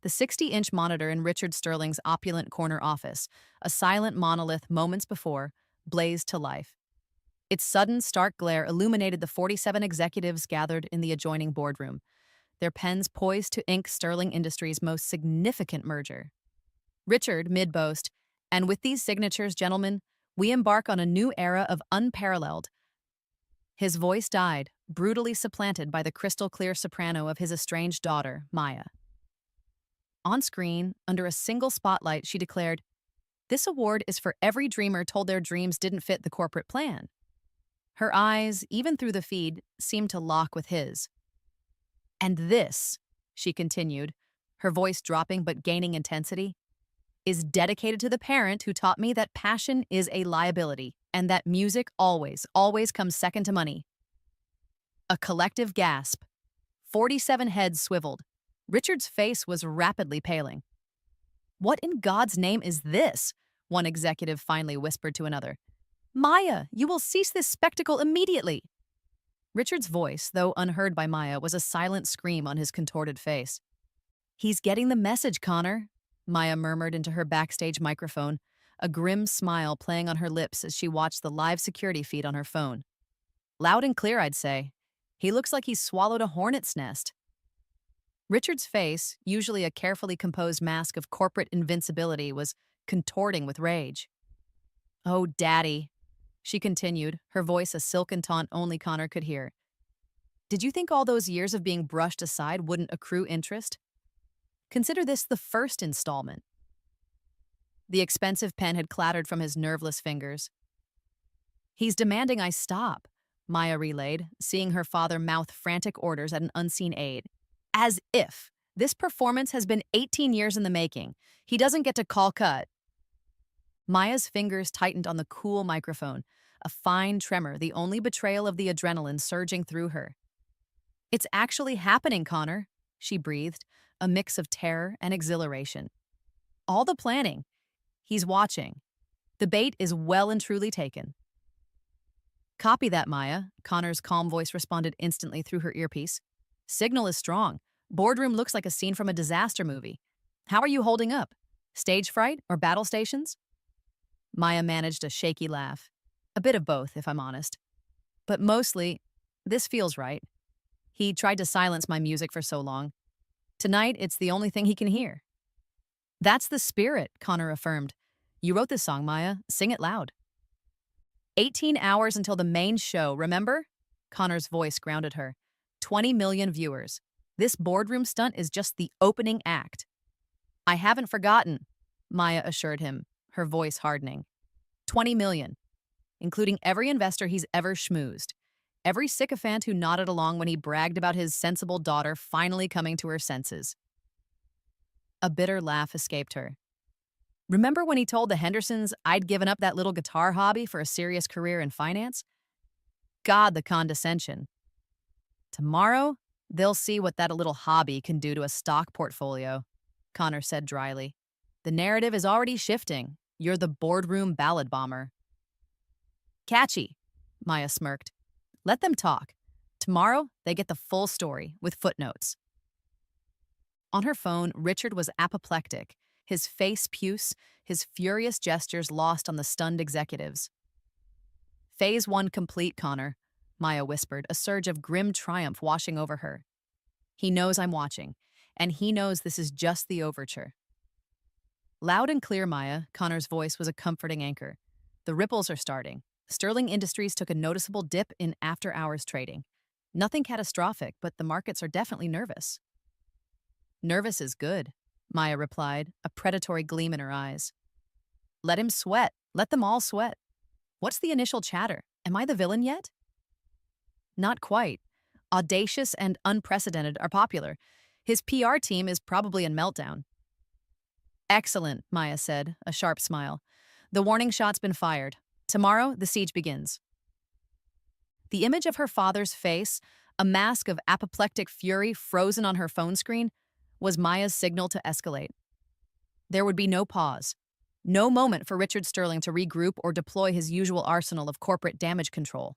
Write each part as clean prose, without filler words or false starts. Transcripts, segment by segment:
The 60-inch monitor in Richard Sterling's opulent corner office, a silent monolith moments before, blazed to life. Its sudden, stark glare illuminated the 47 executives gathered in the adjoining boardroom, their pens poised to ink Sterling Industries' most significant merger. Richard, mid-boast, "And with these signatures, gentlemen, we embark on a new era of unparalleled." His voice died, brutally supplanted by the crystal-clear soprano of his estranged daughter, Maya. On screen, under a single spotlight, she declared, "This award is for every dreamer told their dreams didn't fit the corporate plan." Her eyes, even through the feed, seemed to lock with his. "And this," she continued, her voice dropping but gaining intensity, "is dedicated to the parent who taught me that passion is a liability and that music always, always comes second to money." A collective gasp. 47 heads swiveled. Richard's face was rapidly paling. "What in God's name is this?" one executive finally whispered to another. "Maya, you will cease this spectacle immediately." Richard's voice, though unheard by Maya, was a silent scream on his contorted face. "He's getting the message, Connor," Maya murmured into her backstage microphone, a grim smile playing on her lips as she watched the live security feed on her phone. "Loud and clear, I'd say. He looks like he's swallowed a hornet's nest." Richard's face, usually a carefully composed mask of corporate invincibility, was contorting with rage. "Oh, Daddy," she continued, her voice a silken taunt only Connor could hear. "Did you think all those years of being brushed aside wouldn't accrue interest? Consider this the first installment." The expensive pen had clattered from his nerveless fingers. "He's demanding I stop," Maya relayed, seeing her father mouth frantic orders at an unseen aide. "As if. This performance has been 18 years in the making. He doesn't get to call cut." Maya's fingers tightened on the cool microphone, a fine tremor, the only betrayal of the adrenaline surging through her. "It's actually happening, Connor," she breathed, a mix of terror and exhilaration. "All the planning. He's watching. The bait is well and truly taken." "Copy that, Maya," Connor's calm voice responded instantly through her earpiece. "Signal is strong. Boardroom looks like a scene from a disaster movie. How are you holding up? Stage fright or battle stations?" Maya managed a shaky laugh. "A bit of both, if I'm honest. But mostly, this feels right. He tried to silence my music for so long. Tonight, it's the only thing he can hear." "That's the spirit," Connor affirmed. "You wrote this song, Maya. Sing it loud." 18 hours until the main show, remember?" Connor's voice grounded her. 20 million viewers. This boardroom stunt is just the opening act. "I haven't forgotten," Maya assured him, her voice hardening. 20 million, including every investor he's ever schmoozed, every sycophant who nodded along when he bragged about his sensible daughter finally coming to her senses. A bitter laugh escaped her. "Remember when he told the Hendersons I'd given up that little guitar hobby for a serious career in finance? God, the condescension. Tomorrow, they'll see what that little hobby can do to a stock portfolio," Connor said dryly. "The narrative is already shifting. You're the boardroom ballad bomber." "Catchy," Maya smirked. "Let them talk. Tomorrow, they get the full story, with footnotes." On her phone, Richard was apoplectic, his face puce, his furious gestures lost on the stunned executives. "Phase 1 complete, Connor," Maya whispered, a surge of grim triumph washing over her. "He knows I'm watching, and he knows this is just the overture." Loud and clear, Maya, Connor's voice was a comforting anchor. "The ripples are starting. Sterling Industries took a noticeable dip in after-hours trading. Nothing catastrophic, but the markets are definitely nervous." "Nervous is good," Maya replied, a predatory gleam in her eyes. "Let him sweat. Let them all sweat. What's the initial chatter? Am I the villain yet?" "Not quite. Audacious and unprecedented are popular. His PR team is probably in meltdown." "Excellent," Maya said, a sharp smile. "The warning shot's been fired. Tomorrow, the siege begins." The image of her father's face, a mask of apoplectic fury frozen on her phone screen, was Maya's signal to escalate. There would be no pause, no moment for Richard Sterling to regroup or deploy his usual arsenal of corporate damage control.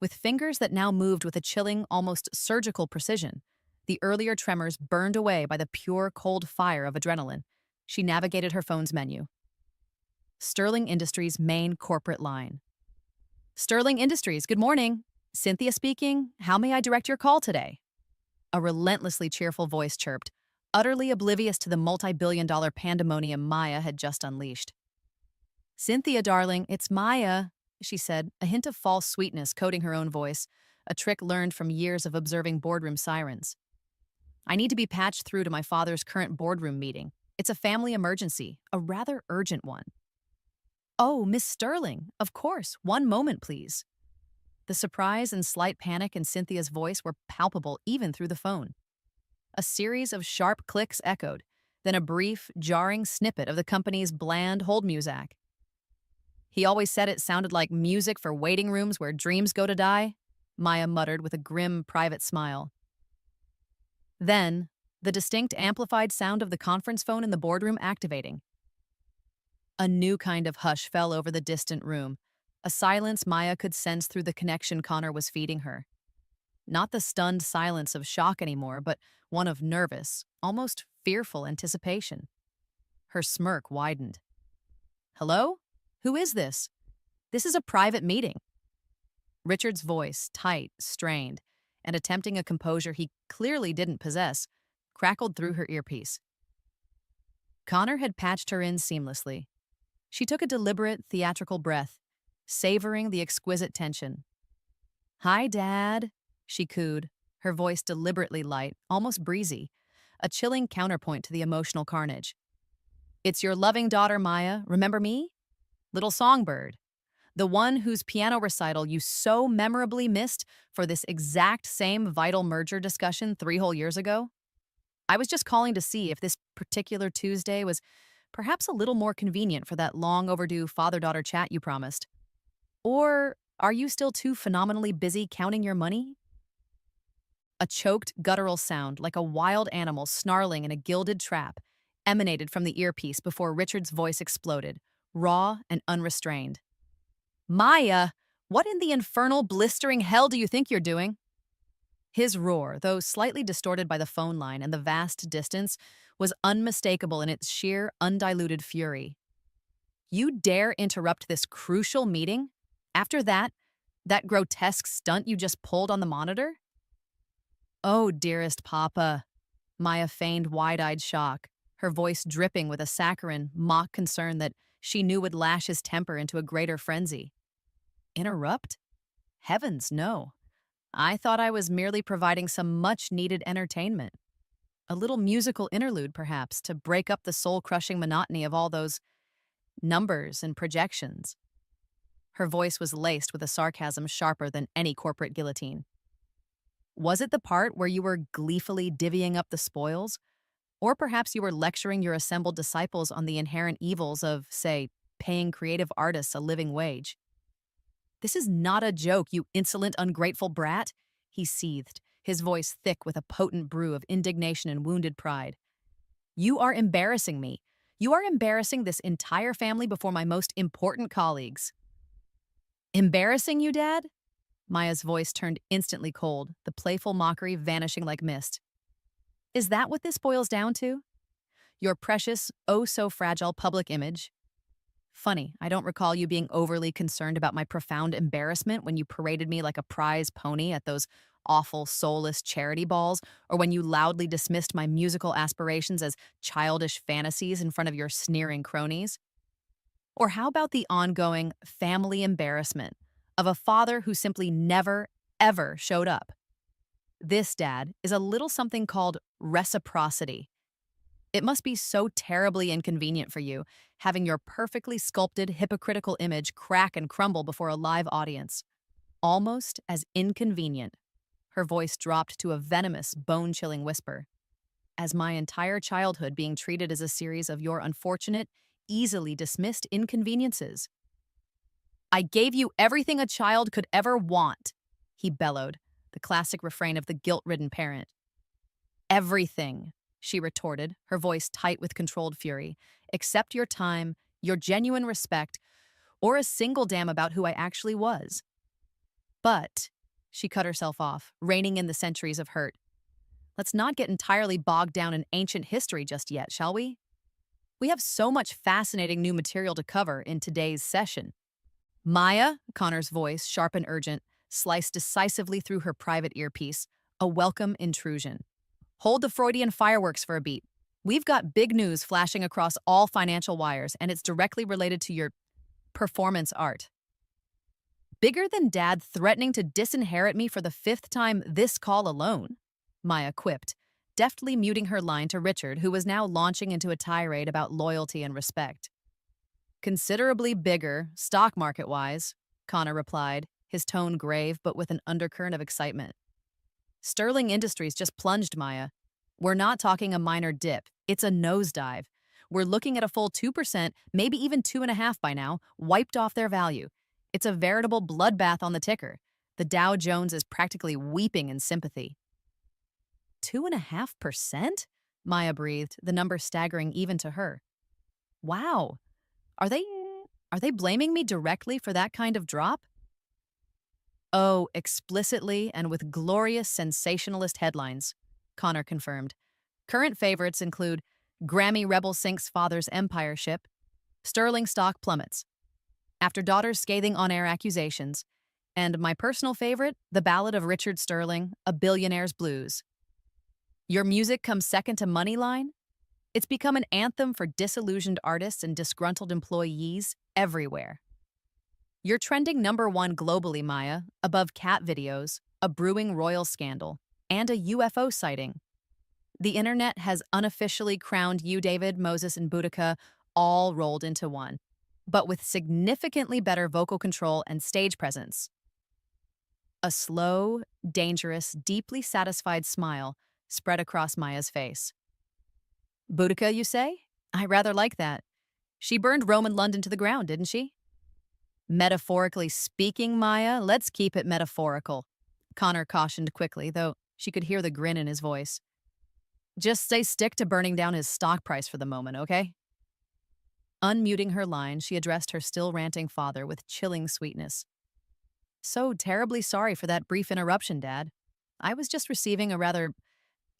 With fingers that now moved with a chilling, almost surgical precision, The earlier tremors burned away by the pure, cold fire of adrenaline. She navigated her phone's menu. Sterling Industries' main corporate line. Sterling Industries, good morning. Cynthia speaking. How may I direct your call today? A relentlessly cheerful voice chirped, utterly oblivious to the multi-billion-dollar pandemonium Maya had just unleashed. Cynthia, darling, it's Maya, she said, a hint of false sweetness coating her own voice, a trick learned from years of observing boardroom sirens. I need to be patched through to my father's current boardroom meeting. It's a family emergency, a rather urgent one. Oh, Miss Sterling, of course. One moment, please. The surprise and slight panic in Cynthia's voice were palpable even through the phone. A series of sharp clicks echoed, then a brief, jarring snippet of the company's bland hold music. He always said it sounded like music for waiting rooms where dreams go to die, Maya muttered with a grim, private smile. Then, the distinct amplified sound of the conference phone in the boardroom activating. A new kind of hush fell over the distant room, a silence Maya could sense through the connection Connor was feeding her. Not the stunned silence of shock anymore, but one of nervous, almost fearful anticipation. Her smirk widened. Hello? Who is this? This is a private meeting. Richard's voice, tight, strained, and attempting a composure he clearly didn't possess, crackled through her earpiece. Connor had patched her in seamlessly. She took a deliberate, theatrical breath, savoring the exquisite tension. Hi, Dad, she cooed, her voice deliberately light, almost breezy, a chilling counterpoint to the emotional carnage. It's your loving daughter, Maya, remember me? Little songbird. The one whose piano recital you so memorably missed for this exact same vital merger discussion 3 whole years ago? I was just calling to see if this particular Tuesday was perhaps a little more convenient for that long overdue father-daughter chat you promised. Or are you still too phenomenally busy counting your money? A choked, guttural sound, like a wild animal snarling in a gilded trap, emanated from the earpiece before Richard's voice exploded, raw and unrestrained. Maya, what in the infernal, blistering hell do you think you're doing? His roar, though slightly distorted by the phone line and the vast distance, was unmistakable in its sheer, undiluted fury. You dare interrupt this crucial meeting? After that grotesque stunt you just pulled on the monitor? Oh, dearest Papa, Maya feigned wide-eyed shock, her voice dripping with a saccharine, mock concern that she knew would lash his temper into a greater frenzy. Interrupt? Heavens, no. I thought I was merely providing some much-needed entertainment. A little musical interlude, perhaps, to break up the soul-crushing monotony of all those numbers and projections. Her voice was laced with a sarcasm sharper than any corporate guillotine. Was it the part where you were gleefully divvying up the spoils? Or perhaps you were lecturing your assembled disciples on the inherent evils of, say, paying creative artists a living wage? This is not a joke, you insolent, ungrateful brat, he seethed, his voice thick with a potent brew of indignation and wounded pride. You are embarrassing me. You are embarrassing this entire family before my most important colleagues. Embarrassing you, Dad? Maya's voice turned instantly cold, the playful mockery vanishing like mist. Is that what this boils down to? Your precious, oh-so-fragile public image? Funny, I don't recall you being overly concerned about my profound embarrassment when you paraded me like a prize pony at those awful, soulless charity balls, or when you loudly dismissed my musical aspirations as childish fantasies in front of your sneering cronies. Or how about the ongoing family embarrassment of a father who simply never, ever showed up? This, Dad, is a little something called reciprocity. It must be so terribly inconvenient for you, having your perfectly sculpted, hypocritical image crack and crumble before a live audience. Almost as inconvenient. Her voice dropped to a venomous, bone-chilling whisper. As my entire childhood being treated as a series of your unfortunate, easily dismissed inconveniences. I gave you everything a child could ever want, he bellowed, the classic refrain of the guilt-ridden parent. Everything, she retorted, her voice tight with controlled fury, except your time, your genuine respect, or a single damn about who I actually was. But, she cut herself off, reining in the centuries of hurt. let's not get entirely bogged down in ancient history just yet, shall we? We have so much fascinating new material to cover in today's session. Maya, Connor's voice, sharp and urgent, sliced decisively through her private earpiece, a welcome intrusion. Hold the Freudian fireworks for a beat. We've got big news flashing across all financial wires, and it's directly related to your performance art. Bigger than Dad threatening to disinherit me for the fifth time this call alone, Maya quipped, deftly muting her line to Richard, who was now launching into a tirade about loyalty and respect. Considerably bigger, stock market-wise, Connor replied, his tone grave but with an undercurrent of excitement. Sterling Industries just plunged, Maya. We're not talking a minor dip. It's a nosedive. We're looking at a full 2%, maybe even 2.5% by now, wiped off their value. It's a veritable bloodbath on the ticker. The Dow Jones is practically weeping in sympathy. 2.5%? Maya breathed, the number staggering even to her. Wow. Are they blaming me directly for that kind of drop? Oh, explicitly and with glorious sensationalist headlines, Connor confirmed. Current favorites include Grammy Rebel sinks father's empire ship, Sterling stock plummets, after daughter's scathing on-air accusations, and my personal favorite, the ballad of Richard Sterling, A Billionaire's Blues. Your music comes second to Moneyline? It's become an anthem for disillusioned artists and disgruntled employees everywhere. You're trending #1 globally, Maya, above cat videos, a brewing royal scandal, and a UFO sighting. The internet has unofficially crowned you, David, Moses, and Boudica all rolled into one, but with significantly better vocal control and stage presence. A slow, dangerous, deeply satisfied smile spread across Maya's face. Boudica, you say? I rather like that. She burned Rome and London to the ground, didn't she? Metaphorically speaking, Maya, let's keep it metaphorical, Connor cautioned quickly, though she could hear the grin in his voice. Just stick to burning down his stock price for the moment, okay? Unmuting her line, she addressed her still ranting father with chilling sweetness. So terribly sorry for that brief interruption, Dad. I was just receiving a rather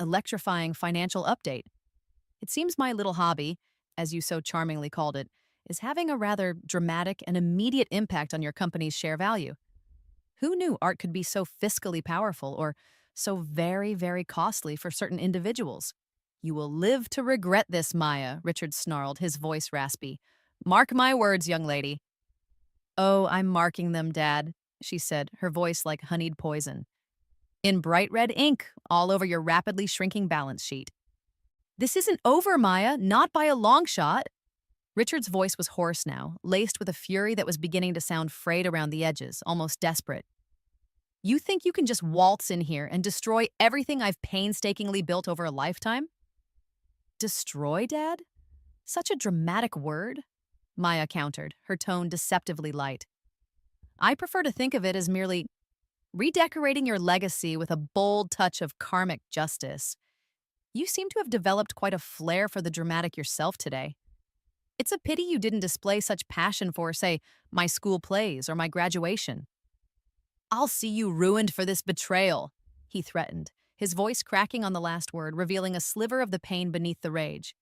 electrifying financial update. It seems my little hobby, as you so charmingly called it, is having a rather dramatic and immediate impact on your company's share value. Who knew art could be so fiscally powerful or so very, very costly for certain individuals? You will live to regret this, Maya, Richard snarled, his voice raspy. Mark my words, young lady. Oh, I'm marking them, Dad, she said, her voice like honeyed poison. In bright red ink, all over your rapidly shrinking balance sheet. This isn't over, Maya, not by a long shot. Richard's voice was hoarse now, laced with a fury that was beginning to sound frayed around the edges, almost desperate. You think you can just waltz in here and destroy everything I've painstakingly built over a lifetime? Destroy, Dad? Such a dramatic word, Maya countered, her tone deceptively light. I prefer to think of it as merely redecorating your legacy with a bold touch of karmic justice. You seem to have developed quite a flair for the dramatic yourself today. It's a pity you didn't display such passion for, say, my school plays or my graduation. I'll see you ruined for this betrayal, he threatened, his voice cracking on the last word, revealing a sliver of the pain beneath the rage.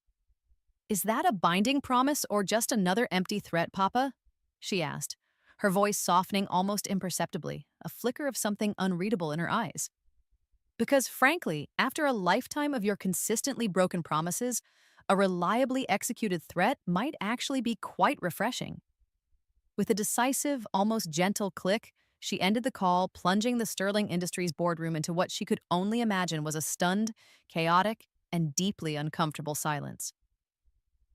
Is that a binding promise or just another empty threat, Papa? She asked, her voice softening almost imperceptibly, a flicker of something unreadable in her eyes. Because, frankly, after a lifetime of your consistently broken promises, a reliably executed threat might actually be quite refreshing. With a decisive, almost gentle click, she ended the call, plunging the Sterling Industries boardroom into what she could only imagine was a stunned, chaotic, and deeply uncomfortable silence.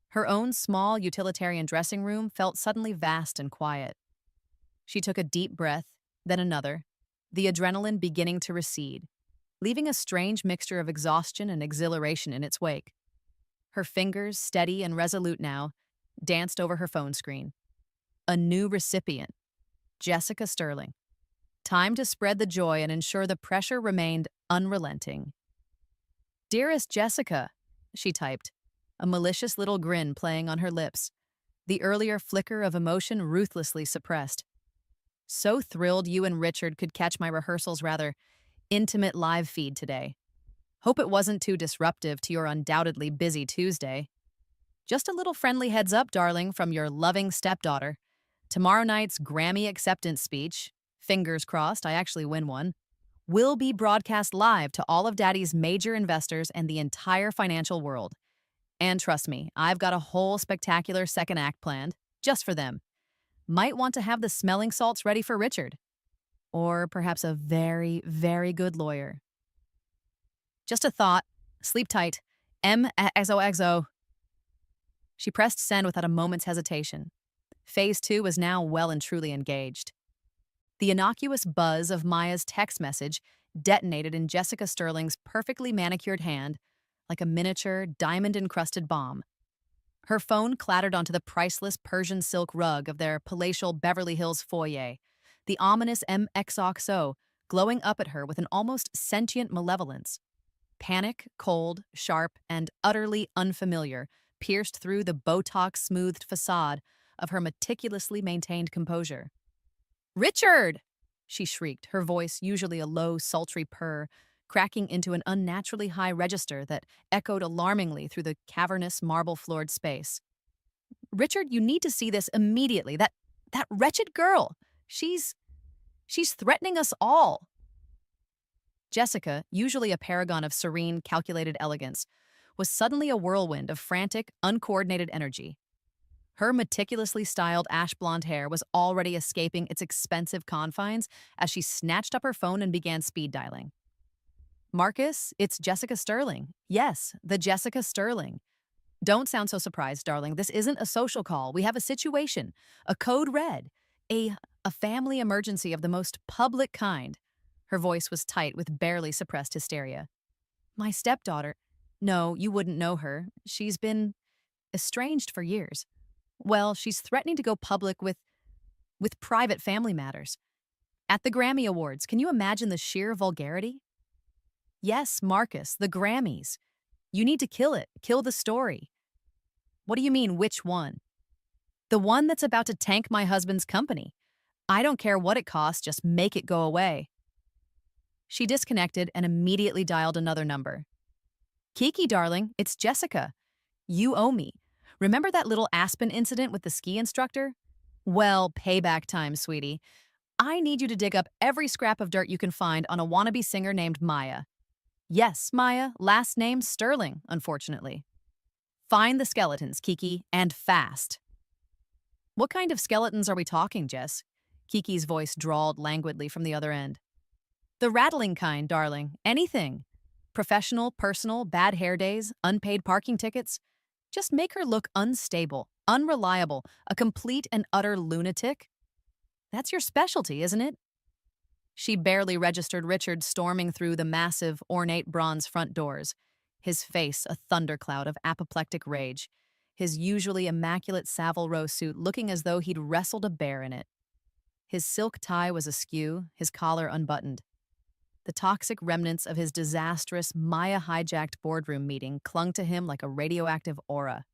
Her own small, utilitarian dressing room felt suddenly vast and quiet. She took a deep breath, then another, the adrenaline beginning to recede, leaving a strange mixture of exhaustion and exhilaration in its wake. Her fingers, steady and resolute now, danced over her phone screen. A new recipient, Jessica Sterling. Time to spread the joy and ensure the pressure remained unrelenting. Dearest Jessica, she typed, a malicious little grin playing on her lips, the earlier flicker of emotion ruthlessly suppressed. So thrilled you and Richard could catch my rehearsal's rather intimate live feed today. Hope it wasn't too disruptive to your undoubtedly busy Tuesday. Just a little friendly heads up, darling, from your loving stepdaughter. Tomorrow night's Grammy acceptance speech, fingers crossed I actually win one, will be broadcast live to all of Daddy's major investors and the entire financial world. And trust me, I've got a whole spectacular second act planned, just for them. Might want to have the smelling salts ready for Richard. Or perhaps a very, very good lawyer. Just a thought. Sleep tight. MXOXO. She pressed send without a moment's hesitation. Phase 2 was now well and truly engaged. The innocuous buzz of Maya's text message detonated in Jessica Sterling's perfectly manicured hand like a miniature, diamond-encrusted bomb. Her phone clattered onto the priceless Persian silk rug of their palatial Beverly Hills foyer, the ominous MXOXO glowing up at her with an almost sentient malevolence. Panic, cold, sharp, and utterly unfamiliar pierced through the Botox-smoothed facade of her meticulously maintained composure. "Richard!" she shrieked, her voice, usually a low, sultry purr, cracking into an unnaturally high register that echoed alarmingly through the cavernous, marble-floored space. "Richard, you need to see this immediately. That wretched girl. She's threatening us all." Jessica, usually a paragon of serene, calculated elegance, was suddenly a whirlwind of frantic, uncoordinated energy. Her meticulously styled ash blonde hair was already escaping its expensive confines as she snatched up her phone and began speed dialing. "Marcus, it's Jessica Sterling. Yes, the Jessica Sterling. Don't sound so surprised, darling. This isn't a social call. We have a situation, a code red, a family emergency of the most public kind." Her voice was tight with barely suppressed hysteria. "My stepdaughter. No, you wouldn't know her. She's been estranged for years. Well, she's threatening to go public with private family matters. At the Grammy Awards, can you imagine the sheer vulgarity?" "Yes, Marcus, the Grammys. You need to kill it. Kill the story." "What do you mean, which one?" "The one that's about to tank my husband's company. I don't care what it costs, just make it go away." She disconnected and immediately dialed another number. "Kiki, darling, it's Jessica. You owe me. Remember that little Aspen incident with the ski instructor? Well, payback time, sweetie. I need you to dig up every scrap of dirt you can find on a wannabe singer named Maya. Yes, Maya, last name Sterling, unfortunately. Find the skeletons, Kiki, and fast." "What kind of skeletons are we talking, Jess?" Kiki's voice drawled languidly from the other end. "The rattling kind, darling. Anything. Professional, personal, bad hair days, unpaid parking tickets. Just make her look unstable, unreliable, a complete and utter lunatic. That's your specialty, isn't it?" She barely registered Richard storming through the massive, ornate bronze front doors, his face a thundercloud of apoplectic rage, his usually immaculate Savile Row suit looking as though he'd wrestled a bear in it. His silk tie was askew, his collar unbuttoned. The toxic remnants of his disastrous, Maya-hijacked boardroom meeting clung to him like a radioactive aura.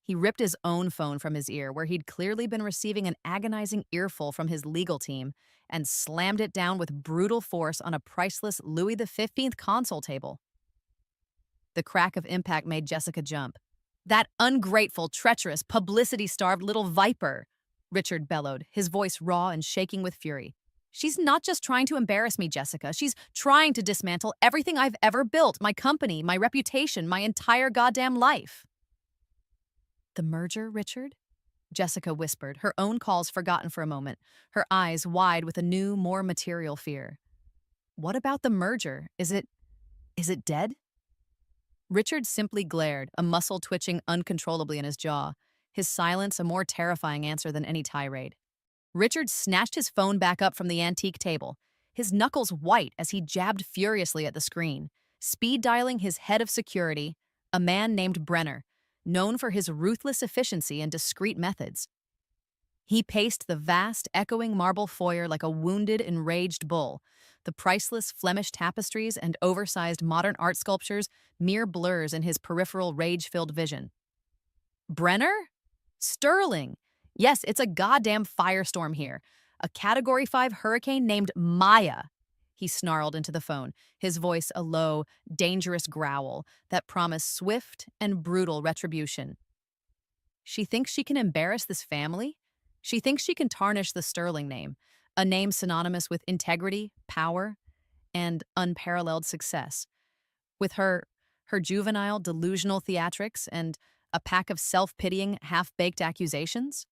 He ripped his own phone from his ear, where he'd clearly been receiving an agonizing earful from his legal team, and slammed it down with brutal force on a priceless Louis XV console table. The crack of impact made Jessica jump. "That ungrateful, treacherous, publicity-starved little viper!" Richard bellowed, his voice raw and shaking with fury. "She's not just trying to embarrass me, Jessica. She's trying to dismantle everything I've ever built, my company, my reputation, my entire goddamn life." "The merger, Richard?" Jessica whispered, her own calls forgotten for a moment, her eyes wide with a new, more material fear. "What about the merger? Is it dead?" Richard simply glared, a muscle twitching uncontrollably in his jaw, his silence a more terrifying answer than any tirade. Richard snatched his phone back up from the antique table, his knuckles white as he jabbed furiously at the screen, speed dialing his head of security, a man named Brenner, known for his ruthless efficiency and discreet methods. He paced the vast, echoing marble foyer like a wounded, enraged bull, the priceless Flemish tapestries and oversized modern art sculptures mere blurs in his peripheral rage-filled vision. "Brenner? Sterling! Yes, it's a goddamn firestorm here. A Category 5 hurricane named Maya." he snarled into the phone, his voice a low, dangerous growl that promised swift and brutal retribution. She thinks she can embarrass this family? She thinks she can tarnish the Sterling name, a name synonymous with integrity, power, and unparalleled success. With her juvenile, delusional theatrics and a pack of self-pitying, half-baked accusations?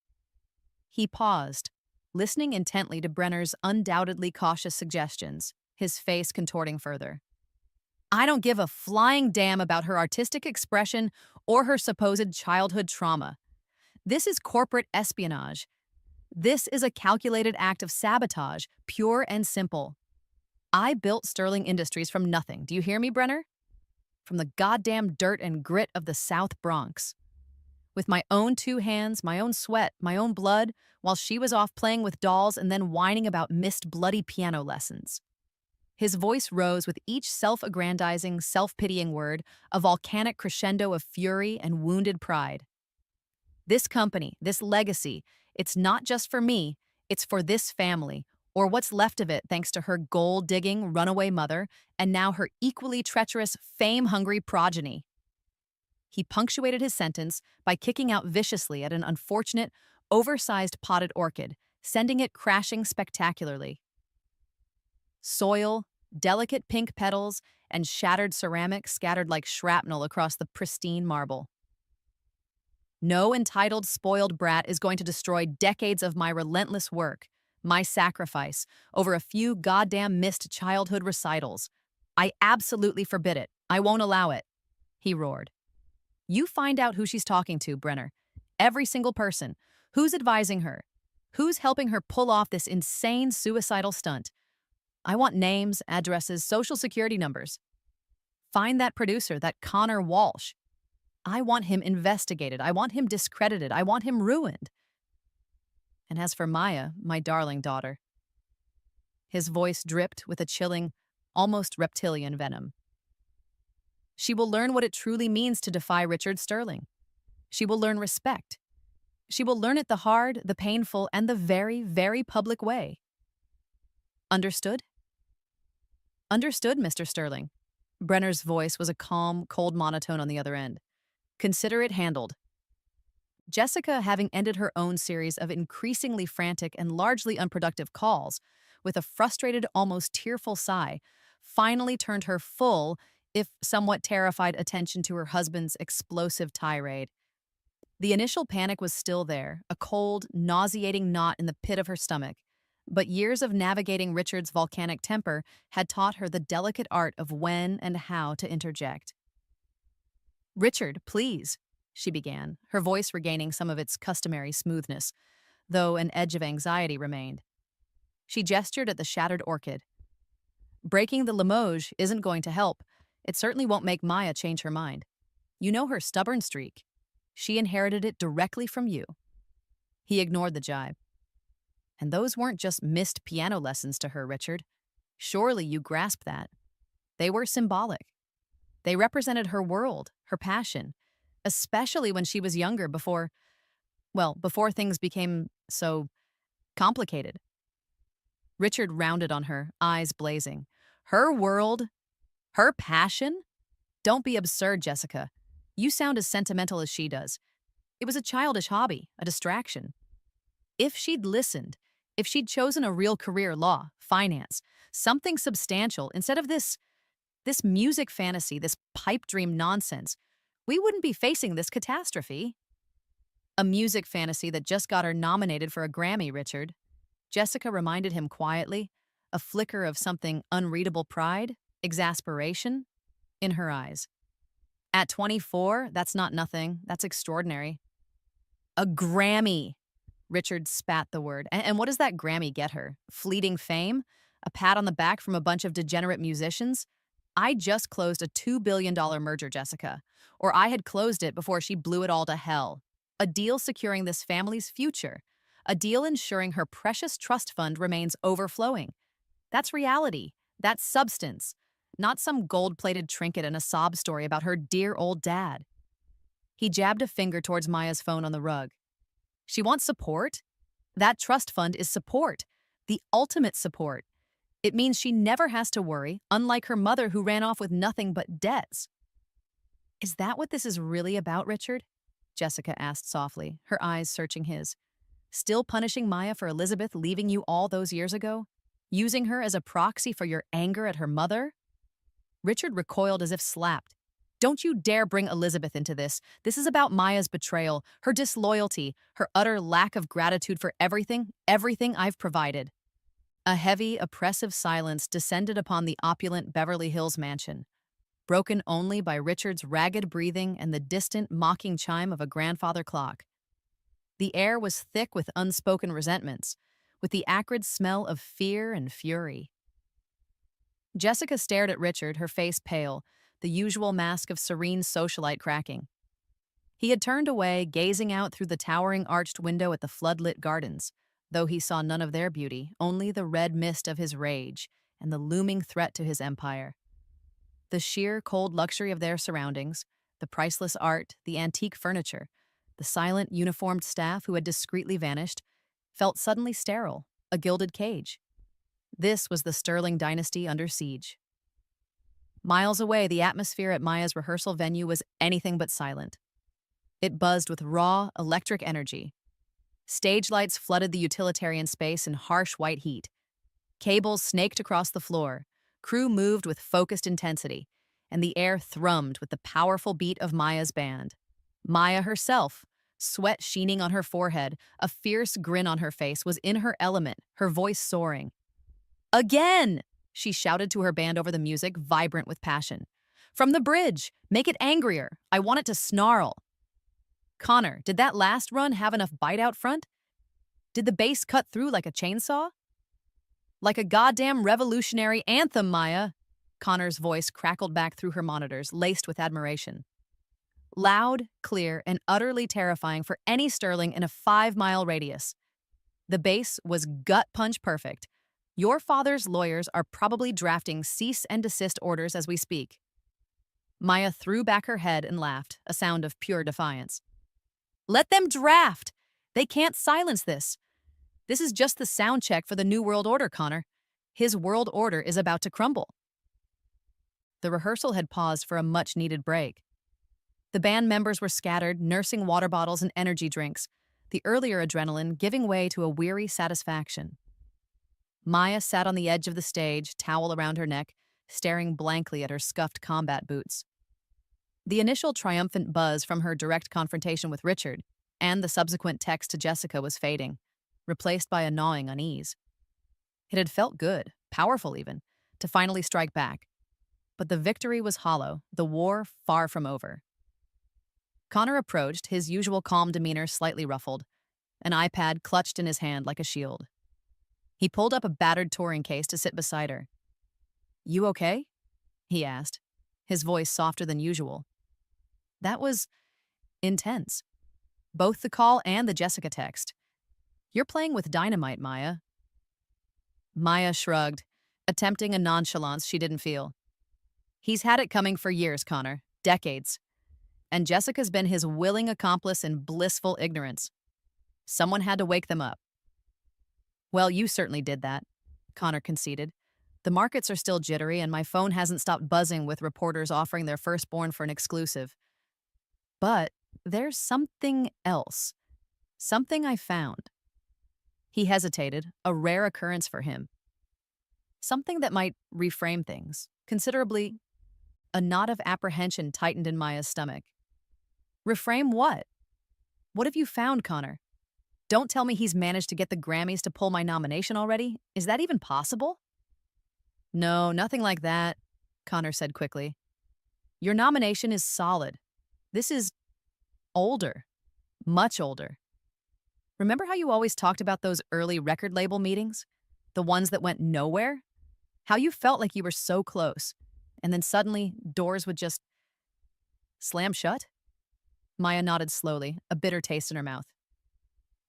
He paused, listening intently to Brenner's undoubtedly cautious suggestions, his face contorting further. I don't give a flying damn about her artistic expression or her supposed childhood trauma. This is corporate espionage. This is a calculated act of sabotage, pure and simple. I built Sterling Industries from nothing. Do you hear me, Brenner? From the goddamn dirt and grit of the South Bronx. With my own two hands, my own sweat, my own blood, while she was off playing with dolls and then whining about missed bloody piano lessons. His voice rose with each self-aggrandizing, self-pitying word, a volcanic crescendo of fury and wounded pride. This company, this legacy, it's not just for me, it's for this family, or what's left of it thanks to her gold-digging, runaway mother, and now her equally treacherous, fame-hungry progeny. He punctuated his sentence by kicking out viciously at an unfortunate, oversized potted orchid, sending it crashing spectacularly. Soil, delicate pink petals, and shattered ceramic scattered like shrapnel across the pristine marble. No entitled, spoiled brat is going to destroy decades of my relentless work, my sacrifice, over a few goddamn missed childhood recitals. I absolutely forbid it. I won't allow it, he roared. You find out who she's talking to, Brenner. Every single person. Who's advising her? Who's helping her pull off this insane suicidal stunt? I want names, addresses, social security numbers. Find that producer, that Connor Walsh. I want him investigated. I want him discredited. I want him ruined. And as for Maya, my darling daughter. His voice dripped with a chilling, almost reptilian venom. She will learn what it truly means to defy Richard Sterling. She will learn respect. She will learn it the hard, the painful, and the very, very public way. Understood? Understood, Mr. Sterling. Brenner's voice was a calm, cold monotone on the other end. Consider it handled. Jessica, having ended her own series of increasingly frantic and largely unproductive calls, with a frustrated, almost tearful sigh, finally turned her full, if somewhat terrified, attention to her husband's explosive tirade. The initial panic was still there, a cold, nauseating knot in the pit of her stomach, but years of navigating Richard's volcanic temper had taught her the delicate art of when and how to interject. Richard, please, she began, her voice regaining some of its customary smoothness, though an edge of anxiety remained. She gestured at the shattered orchid. Breaking the Limoges isn't going to help. It certainly won't make Maya change her mind. You know her stubborn streak. She inherited it directly from you. He ignored the jibe. And those weren't just missed piano lessons to her, Richard. Surely you grasp that. They were symbolic. They represented her world, her passion, especially when she was younger before things became so complicated. Richard rounded on her, eyes blazing. Her world? Her passion? Don't be absurd, Jessica. You sound as sentimental as she does. It was a childish hobby, a distraction. If she'd listened, if she'd chosen a real career, law, finance, something substantial, instead of this music fantasy, this pipe dream nonsense, we wouldn't be facing this catastrophe. A music fantasy that just got her nominated for a Grammy, Richard. Jessica reminded him quietly, a flicker of something unreadable pride, exasperation, in her eyes. At 24, that's not nothing. That's extraordinary. A Grammy. Richard spat the word. And what does that Grammy get her? Fleeting fame? A pat on the back from a bunch of degenerate musicians? I just closed a $2 billion merger, Jessica. Or I had closed it before she blew it all to hell. A deal securing this family's future. A deal ensuring her precious trust fund remains overflowing. That's reality. That's substance. Not some gold-plated trinket and a sob story about her dear old dad. He jabbed a finger towards Maya's phone on the rug. She wants support? That trust fund is support. The ultimate support. It means she never has to worry, unlike her mother who ran off with nothing but debts. Is that what this is really about, Richard? Jessica asked softly, her eyes searching his. Still punishing Maya for Elizabeth leaving you all those years ago? Using her as a proxy for your anger at her mother? Richard recoiled as if slapped. Don't you dare bring Elizabeth into this. This is about Maya's betrayal, her disloyalty, her utter lack of gratitude for everything I've provided. A heavy, oppressive silence descended upon the opulent Beverly Hills mansion, broken only by Richard's ragged breathing and the distant, mocking chime of a grandfather clock. The air was thick with unspoken resentments, with the acrid smell of fear and fury. Jessica stared at Richard, her face pale, the usual mask of serene socialite cracking. He had turned away, gazing out through the towering arched window at the floodlit gardens, though he saw none of their beauty, only the red mist of his rage and the looming threat to his empire. The sheer, cold luxury of their surroundings, the priceless art, the antique furniture, the silent, uniformed staff who had discreetly vanished, felt suddenly sterile, a gilded cage. This was the Sterling dynasty under siege. Miles away, the atmosphere at Maya's rehearsal venue was anything but silent. It buzzed with raw, electric energy. Stage lights flooded the utilitarian space in harsh white heat. Cables snaked across the floor. Crew moved with focused intensity, and the air thrummed with the powerful beat of Maya's band. Maya herself, sweat sheening on her forehead, a fierce grin on her face, was in her element, her voice soaring. Again! She shouted to her band over the music, vibrant with passion. From the bridge! Make it angrier! I want it to snarl! Connor, did that last run have enough bite out front? Did the bass cut through like a chainsaw? Like a goddamn revolutionary anthem, Maya! Connor's voice crackled back through her monitors, laced with admiration. Loud, clear, and utterly terrifying for any Sterling in a 5-mile radius. The bass was gut-punch perfect. Your father's lawyers are probably drafting cease and desist orders as we speak. Maya threw back her head and laughed, a sound of pure defiance. Let them draft! They can't silence this. This is just the sound check for the New World Order, Connor. His world order is about to crumble. The rehearsal had paused for a much-needed break. The band members were scattered, nursing water bottles and energy drinks, the earlier adrenaline giving way to a weary satisfaction. Maya sat on the edge of the stage, towel around her neck, staring blankly at her scuffed combat boots. The initial triumphant buzz from her direct confrontation with Richard and the subsequent text to Jessica was fading, replaced by a gnawing unease. It had felt good, powerful even, to finally strike back. But the victory was hollow, the war far from over. Connor approached, his usual calm demeanor slightly ruffled, an iPad clutched in his hand like a shield. He pulled up a battered touring case to sit beside her. You okay? He asked, his voice softer than usual. That was intense. Both the call and the Jessica text. You're playing with dynamite, Maya. Maya shrugged, attempting a nonchalance she didn't feel. He's had it coming for years, Connor, decades. And Jessica's been his willing accomplice in blissful ignorance. Someone had to wake them up. Well, you certainly did that, Connor conceded. The markets are still jittery, and my phone hasn't stopped buzzing with reporters offering their firstborn for an exclusive. But there's something else. Something I found. He hesitated, a rare occurrence for him. Something that might reframe things, considerably. A knot of apprehension tightened in Maya's stomach. Reframe what? What have you found, Connor? Don't tell me he's managed to get the Grammys to pull my nomination already. Is that even possible? No, nothing like that, Connor said quickly. Your nomination is solid. This is older, much older. Remember how you always talked about those early record label meetings? The ones that went nowhere? How you felt like you were so close, and then suddenly doors would just slam shut? Maya nodded slowly, a bitter taste in her mouth.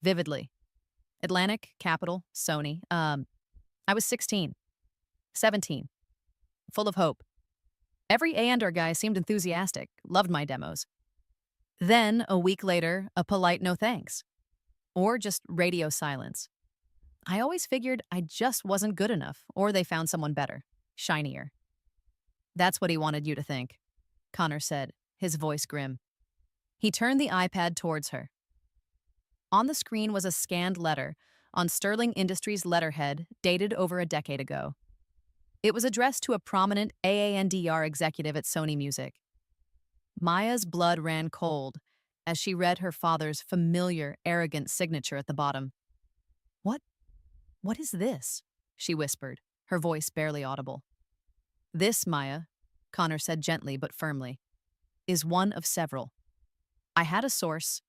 Vividly. Atlantic, Capitol, Sony. I was 16, 17, full of hope. Every A&R guy seemed enthusiastic, loved my demos. Then, a week later, a polite no thanks. Or just radio silence. I always figured I just wasn't good enough, or they found someone better, shinier. That's what he wanted you to think, Connor said, his voice grim. He turned the iPad towards her. On the screen was a scanned letter on Sterling Industries' letterhead dated over a decade ago. It was addressed to a prominent AANDR executive at Sony Music. Maya's blood ran cold as she read her father's familiar, arrogant signature at the bottom. What? What is this? She whispered, her voice barely audible. This, Maya, Connor said gently but firmly, is one of several. I had a source,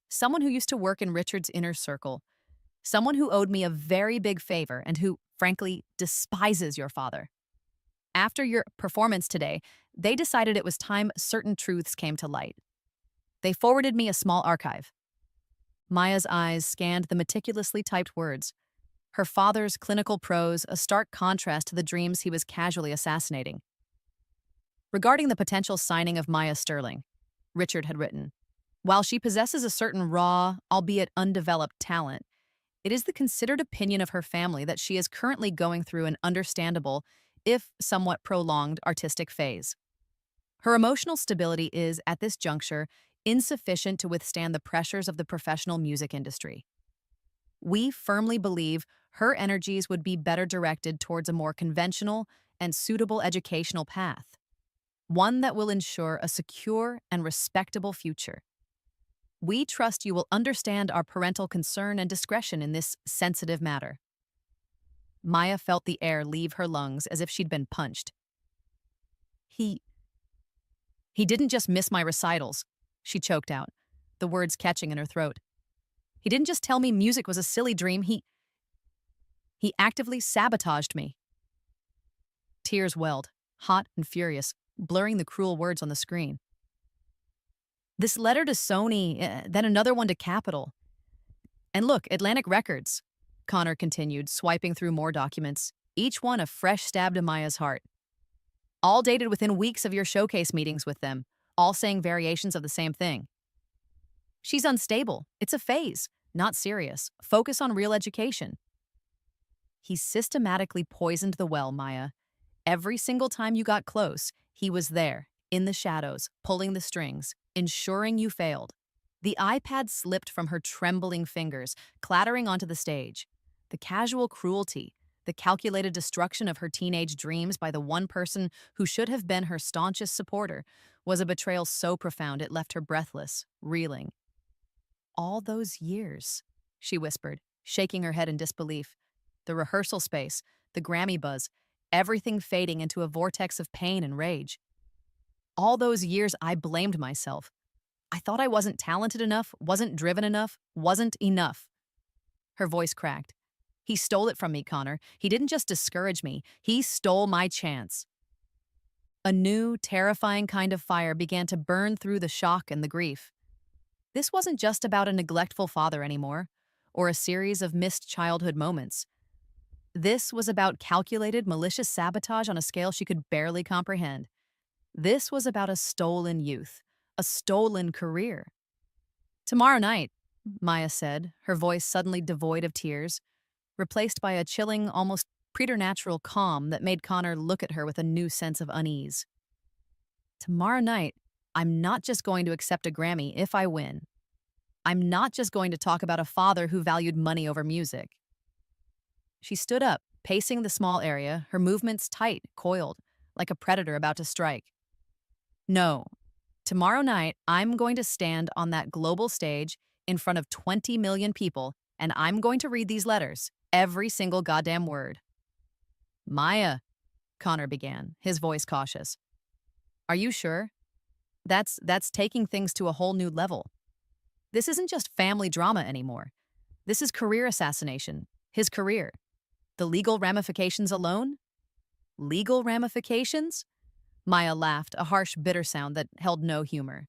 someone who used to work in Richard's inner circle, someone who owed me a very big favor and who, frankly, despises your father. After your performance today, they decided it was time certain truths came to light. They forwarded me a small archive. Maya's eyes scanned the meticulously typed words. Her father's clinical prose, a stark contrast to the dreams he was casually assassinating. Regarding the potential signing of Maya Sterling, Richard had written, while she possesses a certain raw, albeit undeveloped talent, it is the considered opinion of her family that she is currently going through an understandable, if somewhat prolonged, artistic phase. Her emotional stability is, at this juncture, insufficient to withstand the pressures of the professional music industry. We firmly believe her energies would be better directed towards a more conventional and suitable educational path, one that will ensure a secure and respectable future. We trust you will understand our parental concern and discretion in this sensitive matter. Maya felt the air leave her lungs as if she'd been punched. He didn't just miss my recitals, she choked out, the words catching in her throat. He didn't just tell me music was a silly dream, he actively sabotaged me. Tears welled, hot and furious, blurring the cruel words on the screen. This letter to Sony, then another one to Capitol. And look, Atlantic Records, Connor continued, swiping through more documents, each one a fresh stab to Maya's heart. All dated within weeks of your showcase meetings with them, all saying variations of the same thing. She's unstable. It's a phase, not serious. Focus on real education. He systematically poisoned the well, Maya. Every single time you got close, he was there, in the shadows, pulling the strings, ensuring you failed. The iPad slipped from her trembling fingers, clattering onto the stage. The casual cruelty, the calculated destruction of her teenage dreams by the one person who should have been her staunchest supporter, was a betrayal so profound it left her breathless, reeling. All those years, she whispered, shaking her head in disbelief. The rehearsal space, the Grammy buzz, everything fading into a vortex of pain and rage. All those years I blamed myself. I thought I wasn't talented enough, wasn't driven enough, wasn't enough. Her voice cracked. He stole it from me, Connor. He didn't just discourage me. He stole my chance. A new, terrifying kind of fire began to burn through the shock and the grief. This wasn't just about a neglectful father anymore, or a series of missed childhood moments. This was about calculated, malicious sabotage on a scale she could barely comprehend. This was about a stolen youth, a stolen career. Tomorrow night, Maya said, her voice suddenly devoid of tears, replaced by a chilling, almost preternatural calm that made Connor look at her with a new sense of unease. Tomorrow night, I'm not just going to accept a Grammy if I win. I'm not just going to talk about a father who valued money over music. She stood up, pacing the small area, her movements tight, coiled, like a predator about to strike. No, tomorrow night, I'm going to stand on that global stage in front of 20 million people, and I'm going to read these letters, every single goddamn word. Maya, Connor began, his voice cautious. Are you sure? That's taking things to a whole new level. This isn't just family drama anymore. This is career assassination. His career. The legal ramifications alone? Legal ramifications? Maya laughed, a harsh, bitter sound that held no humor.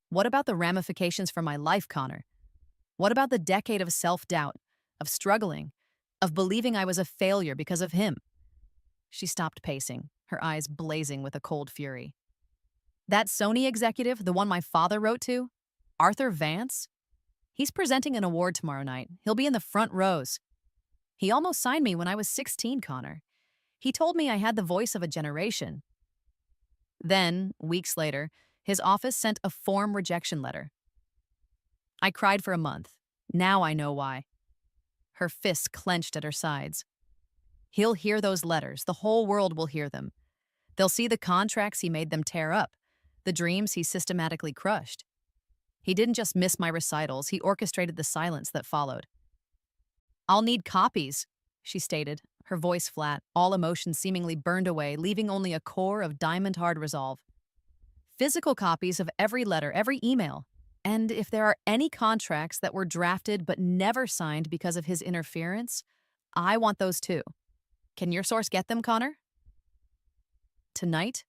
What about the ramifications for my life, Connor? What about the decade of self-doubt, of struggling, of believing I was a failure because of him? She stopped pacing, her eyes blazing with a cold fury. That Sony executive, the one my father wrote to? Arthur Vance? He's presenting an award tomorrow night. He'll be in the front rows. He almost signed me when I was 16, Connor. He told me I had the voice of a generation. Then, weeks later, his office sent a form rejection letter. I cried for a month. Now I know why. Her fists clenched at her sides. He'll hear those letters. The whole world will hear them. They'll see the contracts he made them tear up, the dreams he systematically crushed. He didn't just miss my recitals, he orchestrated the silence that followed. I'll need copies, she stated, her voice flat, all emotion seemingly burned away, leaving only a core of diamond-hard resolve. Physical copies of every letter, every email. And if there are any contracts that were drafted but never signed because of his interference, I want those too. Can your source get them, Connor? Tonight?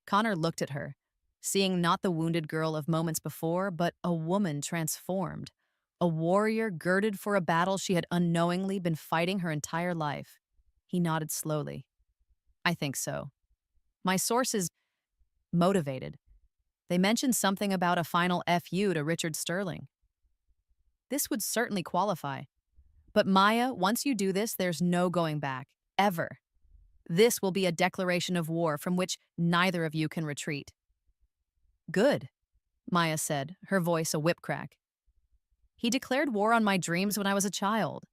Connor looked at her, seeing not the wounded girl of moments before, but a woman transformed. A warrior girded for a battle she had unknowingly been fighting her entire life. He nodded slowly. I think so. My source is motivated. They mentioned something about a final FU to Richard Sterling. This would certainly qualify. But Maya, once you do this, there's no going back. Ever. This will be a declaration of war from which neither of you can retreat. Good, Maya said, her voice a whip crack. He declared war on my dreams when I was a child.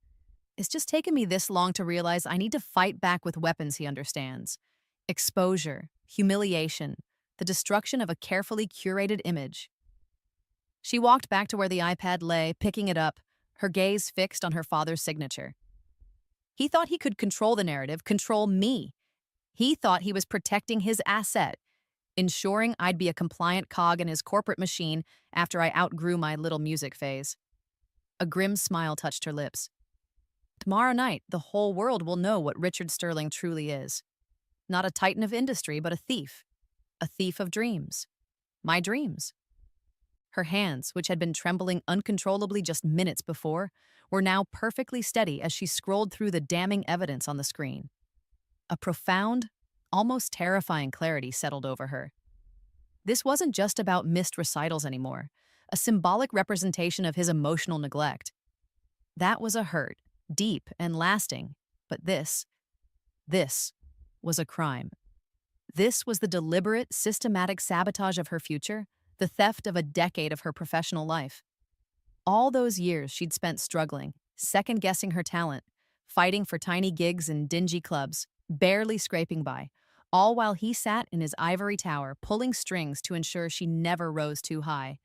It's just taken me this long to realize I need to fight back with weapons he understands. Exposure, humiliation, the destruction of a carefully curated image. She walked back to where the iPad lay, picking it up, her gaze fixed on her father's signature. He thought he could control the narrative, control me. He thought he was protecting his asset, ensuring I'd be a compliant cog in his corporate machine after I outgrew my little music phase. A grim smile touched her lips. Tomorrow night, the whole world will know what Richard Sterling truly is. Not a titan of industry, but a thief. A thief of dreams. My dreams. Her hands, which had been trembling uncontrollably just minutes before, were now perfectly steady as she scrolled through the damning evidence on the screen. A profound, almost terrifying clarity settled over her. This wasn't just about missed recitals anymore, a symbolic representation of his emotional neglect. That was a hurt, deep and lasting, but this was a crime. This was the deliberate, systematic sabotage of her future, the theft of a decade of her professional life. All those years she'd spent struggling, second-guessing her talent, fighting for tiny gigs in dingy clubs, barely scraping by, all while he sat in his ivory tower pulling strings to ensure she never rose too high,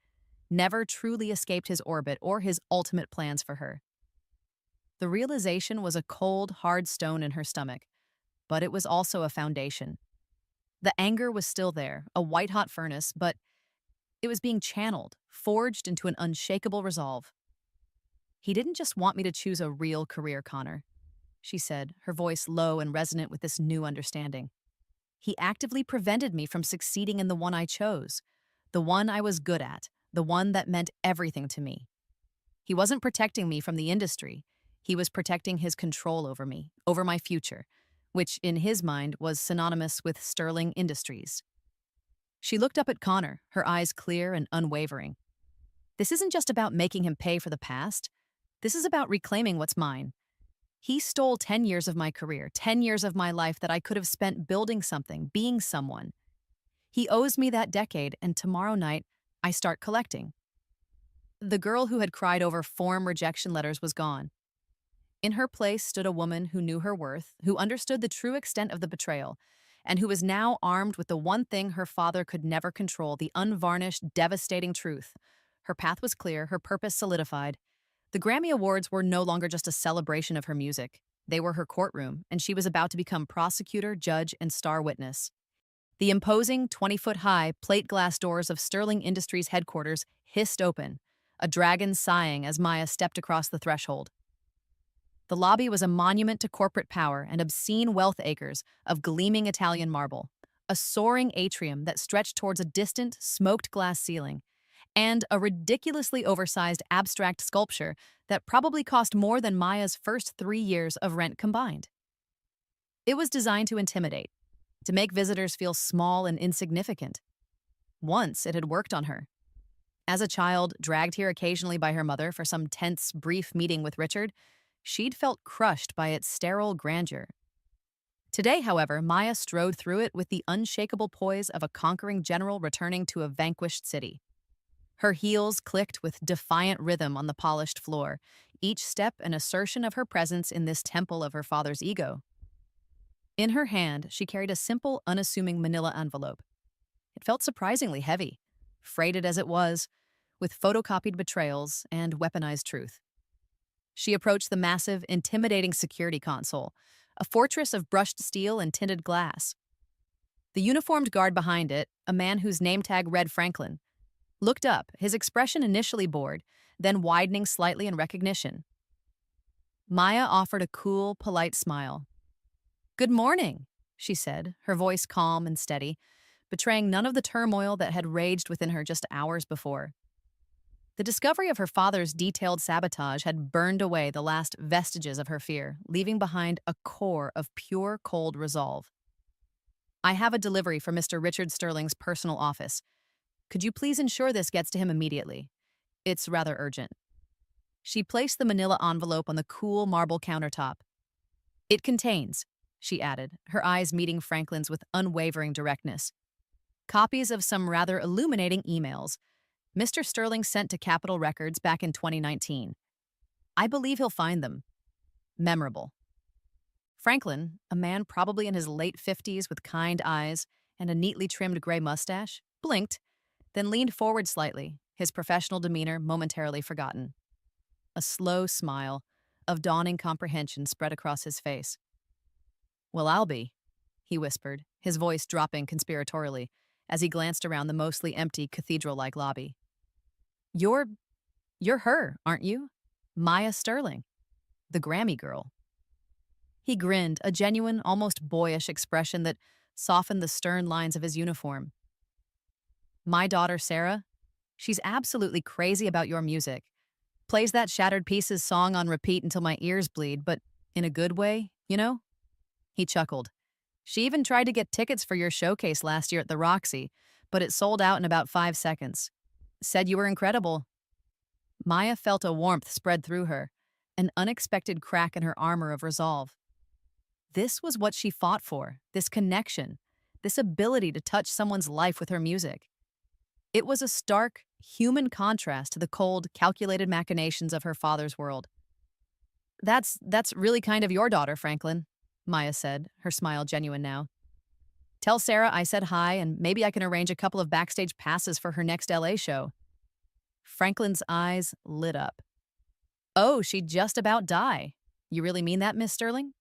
never truly escaped his orbit or his ultimate plans for her. The realization was a cold, hard stone in her stomach, but it was also a foundation. The anger was still there, a white-hot furnace, but it was being channeled, forged into an unshakable resolve. He didn't just want me to choose a real career, Connor, she said, her voice low and resonant with this new understanding. He actively prevented me from succeeding in the one I chose, the one I was good at, the one that meant everything to me. He wasn't protecting me from the industry. He was protecting his control over me, over my future, which in his mind was synonymous with Sterling Industries. She looked up at Connor, her eyes clear and unwavering. This isn't just about making him pay for the past. This is about reclaiming what's mine. He stole 10 years of my career, 10 years of my life that I could have spent building something, being someone. He owes me that decade, and tomorrow night, I start collecting. The girl who had cried over form rejection letters was gone. In her place stood a woman who knew her worth, who understood the true extent of the betrayal, and who was now armed with the one thing her father could never control, the unvarnished, devastating truth. Her path was clear, her purpose solidified. The Grammy Awards were no longer just a celebration of her music. They were her courtroom, and she was about to become prosecutor, judge, and star witness. The imposing, 20-foot-high, plate-glass doors of Sterling Industries headquarters hissed open, a dragon sighing as Maya stepped across the threshold. The lobby was a monument to corporate power and obscene wealth acres of gleaming Italian marble, a soaring atrium that stretched towards a distant, smoked glass ceiling, and a ridiculously oversized abstract sculpture that probably cost more than Maya's first 3 years of rent combined. It was designed to intimidate, to make visitors feel small and insignificant. Once it had worked on her. As a child, dragged here occasionally by her mother for some tense, brief meeting with Richard, She'd felt crushed by its sterile grandeur. Today, however, Maya strode through it with the unshakable poise of a conquering general returning to a vanquished city. Her heels clicked with defiant rhythm on the polished floor, each step an assertion of her presence in this temple of her father's ego. In her hand, she carried a simple, unassuming manila envelope. It felt surprisingly heavy, freighted as it was, with photocopied betrayals and weaponized truth. She approached the massive, intimidating security console, a fortress of brushed steel and tinted glass. The uniformed guard behind it, a man whose name tag read Franklin, looked up, his expression initially bored, then widening slightly in recognition. Maya offered a cool, polite smile. "Good morning," she said, her voice calm and steady, betraying none of the turmoil that had raged within her just hours before. The discovery of her father's detailed sabotage had burned away the last vestiges of her fear, leaving behind a core of pure, cold resolve. "I have a delivery for Mr. Richard Sterling's personal office. Could you please ensure this gets to him immediately? It's rather urgent." She placed the manila envelope on the cool marble countertop. "It contains," she added, her eyes meeting Franklin's with unwavering directness, "copies of some rather illuminating emails Mr. Sterling sent to Capitol Records back in 2019. I believe he'll find them memorable." Franklin, a man probably in his late 50s with kind eyes and a neatly trimmed gray mustache, blinked, then leaned forward slightly, his professional demeanor momentarily forgotten. A slow smile of dawning comprehension spread across his face. "Well, I'll be," he whispered, his voice dropping conspiratorially as he glanced around the mostly empty cathedral-like lobby. You're you're her, aren't you? Maya Sterling, the Grammy girl." He grinned, a genuine, almost boyish expression that softened the stern lines of his uniform. "My daughter, Sarah, she's absolutely crazy about your music. Plays that Shattered Pieces song on repeat until my ears bleed, but in a good way, you know?" He chuckled. "She even tried to get tickets for your showcase last year at the Roxy, but it sold out in about 5 seconds. Said you were incredible." Maya felt a warmth spread through her, an unexpected crack in her armor of resolve. This was what she fought for, this connection, this ability to touch someone's life with her music. It was a stark, human contrast to the cold, calculated machinations of her father's world. That's really kind of your daughter, Franklin," Maya said, her smile genuine now. "Tell Sarah I said hi, and maybe I can arrange a couple of backstage passes for her next LA show." Franklin's eyes lit up. "Oh, she'd just about die. You really mean that, Miss Sterling?"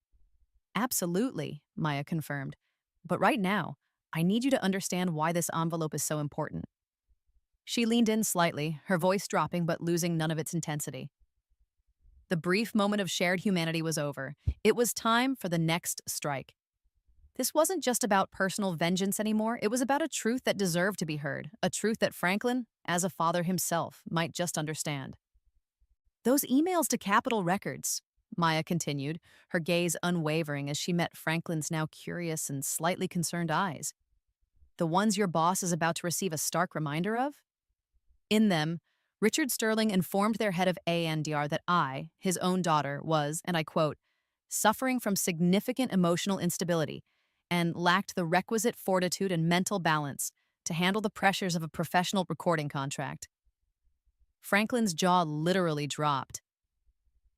"Absolutely," Maya confirmed. "But right now, I need you to understand why this envelope is so important." She leaned in slightly, her voice dropping but losing none of its intensity. The brief moment of shared humanity was over. It was time for the next strike. This wasn't just about personal vengeance anymore. It was about a truth that deserved to be heard, a truth that Franklin, as a father himself, might just understand. "Those emails to Capitol Records," Maya continued, her gaze unwavering as she met Franklin's now curious and slightly concerned eyes. "The ones your boss is about to receive a stark reminder of? In them, Richard Sterling informed their head of ANDR that I, his own daughter, was, and I quote, suffering from significant emotional instability and lacked the requisite fortitude and mental balance to handle the pressures of a professional recording contract." Franklin's jaw literally dropped.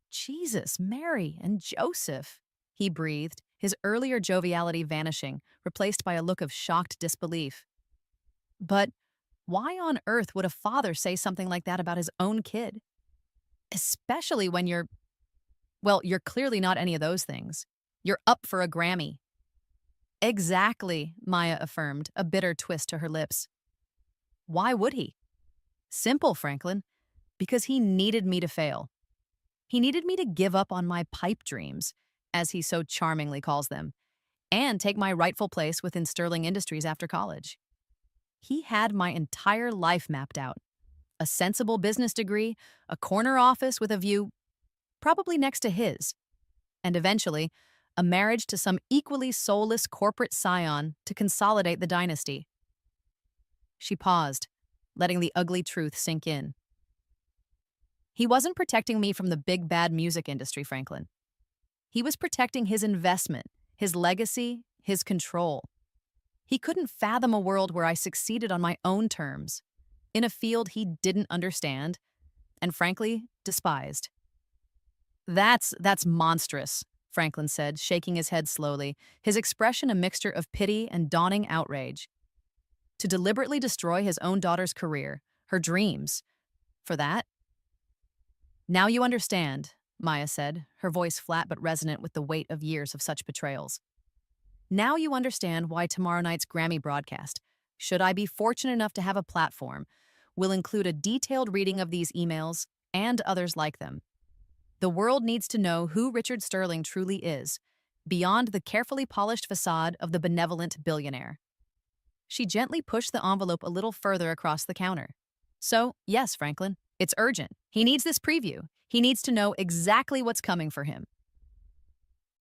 "Jesus, Mary, and Joseph," he breathed, his earlier joviality vanishing, replaced by a look of shocked disbelief. "But why on earth would a father say something like that about his own kid? Especially when you're clearly not any of those things. You're up for a Grammy." "Exactly," Maya affirmed, a bitter twist to her lips. "Why would he?" "Simple, Franklin. Because he needed me to fail. He needed me to give up on my pipe dreams, as he so charmingly calls them, and take my rightful place within Sterling Industries after college. He had my entire life mapped out. A sensible business degree, a corner office with a view probably next to his, and eventually, a marriage to some equally soulless corporate scion to consolidate the dynasty." She paused, letting the ugly truth sink in. He wasn't protecting me from the big bad music industry, Franklin. He was protecting his investment, his legacy, his control. He couldn't fathom a world where I succeeded on my own terms, in a field he didn't understand and, frankly, despised. That's monstrous, Franklin said, shaking his head slowly, his expression a mixture of pity and dawning outrage. To deliberately destroy his own daughter's career, her dreams. For that? Now you understand, Maya said, her voice flat but resonant with the weight of years of such betrayals. Now you understand why tomorrow night's Grammy broadcast, should I be fortunate enough to have a platform, will include a detailed reading of these emails and others like them. The world needs to know who Richard Sterling truly is, beyond the carefully polished facade of the benevolent billionaire. She gently pushed the envelope a little further across the counter. So, yes, Franklin, it's urgent. He needs this preview. He needs to know exactly what's coming for him.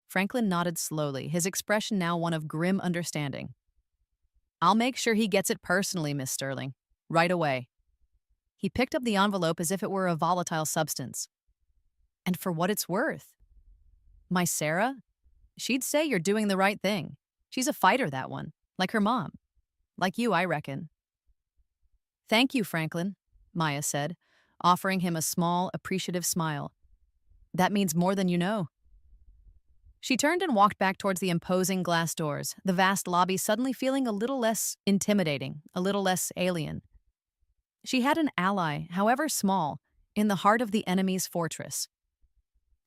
Franklin nodded slowly, his expression now one of grim understanding. I'll make sure he gets it personally, Miss Sterling. Right away. He picked up the envelope as if it were a volatile substance. And for what it's worth. My Sarah? She'd say you're doing the right thing. She's a fighter, that one. Like her mom. Like you, I reckon. Thank you, Franklin, Maya said, offering him a small, appreciative smile. That means more than you know. She turned and walked back towards the imposing glass doors, the vast lobby suddenly feeling a little less intimidating, a little less alien. She had an ally, however small, in the heart of the enemy's fortress.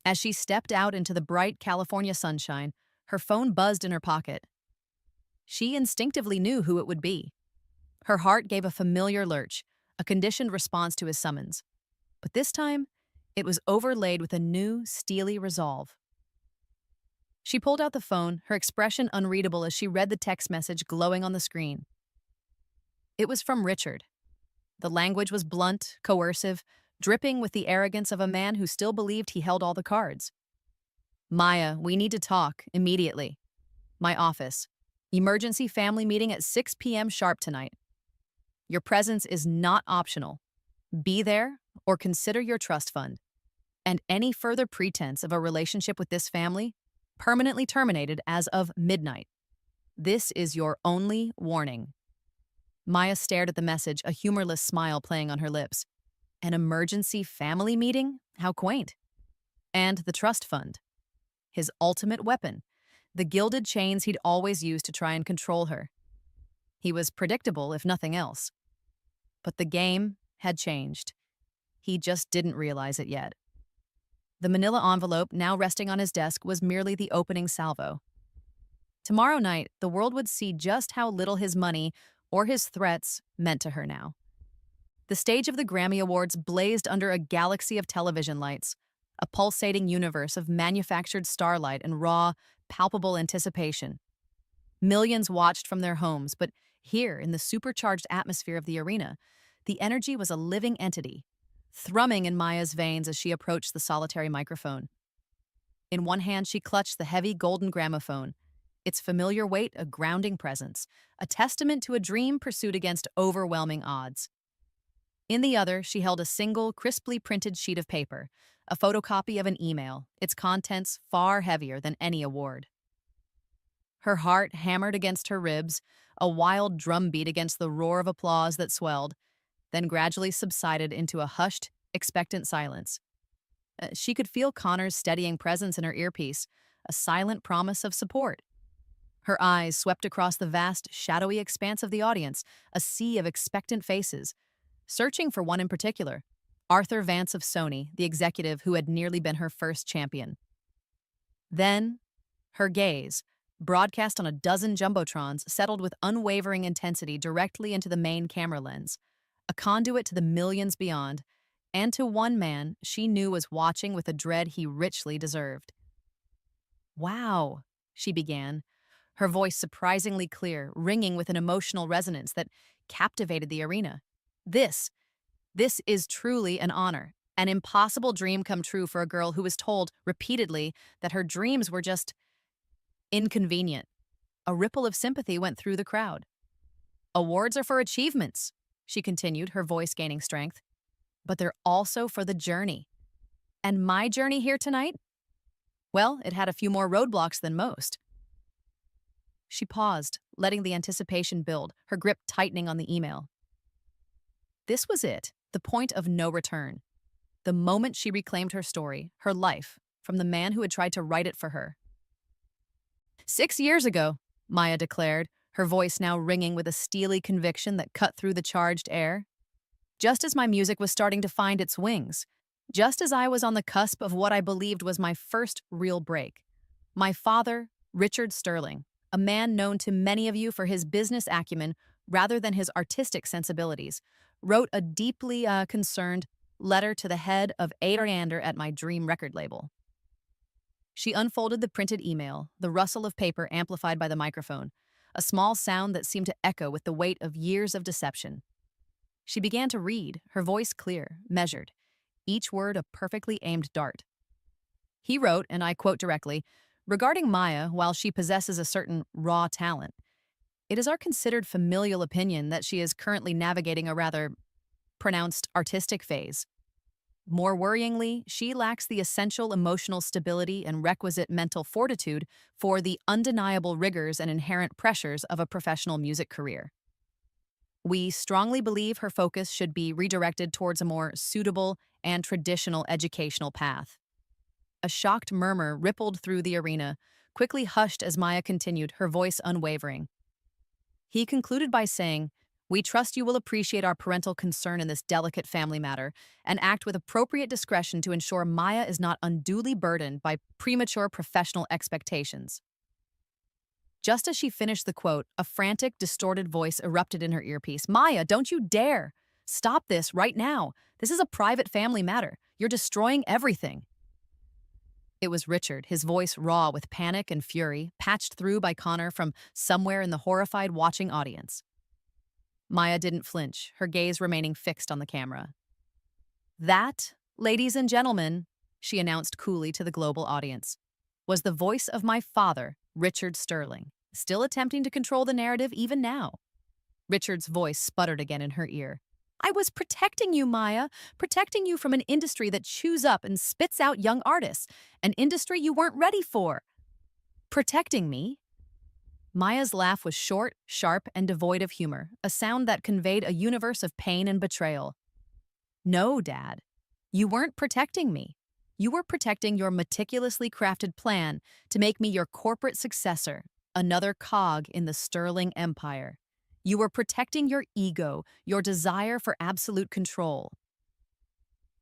As she stepped out into the bright California sunshine, her phone buzzed in her pocket. She instinctively knew who it would be. Her heart gave a familiar lurch, a conditioned response to his summons. But this time, it was overlaid with a new, steely resolve. She pulled out the phone, her expression unreadable as she read the text message glowing on the screen. It was from Richard. The language was blunt, coercive, dripping with the arrogance of a man who still believed he held all the cards. Maya, we need to talk, immediately. My office. Emergency family meeting at 6 p.m. sharp tonight. Your presence is not optional. Be there or consider your trust fund. And any further pretense of a relationship with this family, permanently terminated as of midnight. This is your only warning. Maya stared at the message, a humorless smile playing on her lips. An emergency family meeting? How quaint. And the trust fund. His ultimate weapon. The gilded chains he'd always used to try and control her. He was predictable, if nothing else. But the game had changed. He just didn't realize it yet. The manila envelope now resting on his desk was merely the opening salvo. Tomorrow night, the world would see just how little his money or his threats meant to her now. The stage of the Grammy Awards blazed under a galaxy of television lights, a pulsating universe of manufactured starlight and raw, palpable anticipation. Millions watched from their homes, but here, in the supercharged atmosphere of the arena, the energy was a living entity, thrumming in Maya's veins as she approached the solitary microphone. In one hand, she clutched the heavy golden gramophone, its familiar weight a grounding presence, a testament to a dream pursued against overwhelming odds. In the other, she held a single, crisply printed sheet of paper, a photocopy of an email, its contents far heavier than any award. Her heart hammered against her ribs, a wild drumbeat against the roar of applause that swelled, then gradually subsided into a hushed, expectant silence. She could feel Connor's steadying presence in her earpiece, a silent promise of support. Her eyes swept across the vast, shadowy expanse of the audience, a sea of expectant faces, searching for one in particular, Arthur Vance of Sony, the executive who had nearly been her first champion. Then, her gaze, broadcast on a dozen jumbotrons, settled with unwavering intensity directly into the main camera lens, a conduit to the millions beyond, and to one man she knew was watching with a dread he richly deserved. Wow, she began, her voice surprisingly clear, ringing with an emotional resonance that captivated the arena. This is truly an honor, an impossible dream come true for a girl who was told repeatedly that her dreams were just inconvenient. A ripple of sympathy went through the crowd. Awards are for achievements, she continued, her voice gaining strength. but they're also for the journey. And my journey here tonight? Well, it had a few more roadblocks than most. She paused, letting the anticipation build, her grip tightening on the email. This was it, the point of no return. The moment she reclaimed her story, her life, from the man who had tried to write it for her. 6 years ago, Maya declared, her voice now ringing with a steely conviction that cut through the charged air. Just as my music was starting to find its wings, just as I was on the cusp of what I believed was my first real break, my father, Richard Sterling, a man known to many of you for his business acumen rather than his artistic sensibilities, wrote a deeply concerned letter to the head of A&R at my dream record label. She unfolded the printed email, the rustle of paper amplified by the microphone, a small sound that seemed to echo with the weight of years of deception. She began to read, her voice clear, measured, each word a perfectly aimed dart. He wrote, and I quote directly, "Regarding Maya, while she possesses a certain raw talent, it is our considered familial opinion that she is currently navigating a rather pronounced artistic phase. More worryingly, she lacks the essential emotional stability and requisite mental fortitude for the undeniable rigors and inherent pressures of a professional music career. We strongly believe her focus should be redirected towards a more suitable and traditional educational path." A shocked murmur rippled through the arena, quickly hushed as Maya continued, her voice unwavering. He concluded by saying, "We trust you will appreciate our parental concern in this delicate family matter and act with appropriate discretion to ensure Maya is not unduly burdened by premature professional expectations." Just as she finished the quote, a frantic, distorted voice erupted in her earpiece. "Maya, don't you dare! Stop this right now! This is a private family matter. You're destroying everything." It was Richard, his voice raw with panic and fury, patched through by Connor from somewhere in the horrified watching audience. Maya didn't flinch, her gaze remaining fixed on the camera. "That, ladies and gentlemen," she announced coolly to the global audience, "was the voice of my father, Richard Sterling, still attempting to control the narrative even now." Richard's voice sputtered again in her ear. "I was protecting you, Maya, protecting you from an industry that chews up and spits out young artists, an industry you weren't ready for." "Protecting me?" Maya's laugh was short, sharp, and devoid of humor, a sound that conveyed a universe of pain and betrayal. "No, Dad. You weren't protecting me. You were protecting your meticulously crafted plan to make me your corporate successor, another cog in the Sterling empire. You were protecting your ego, your desire for absolute control.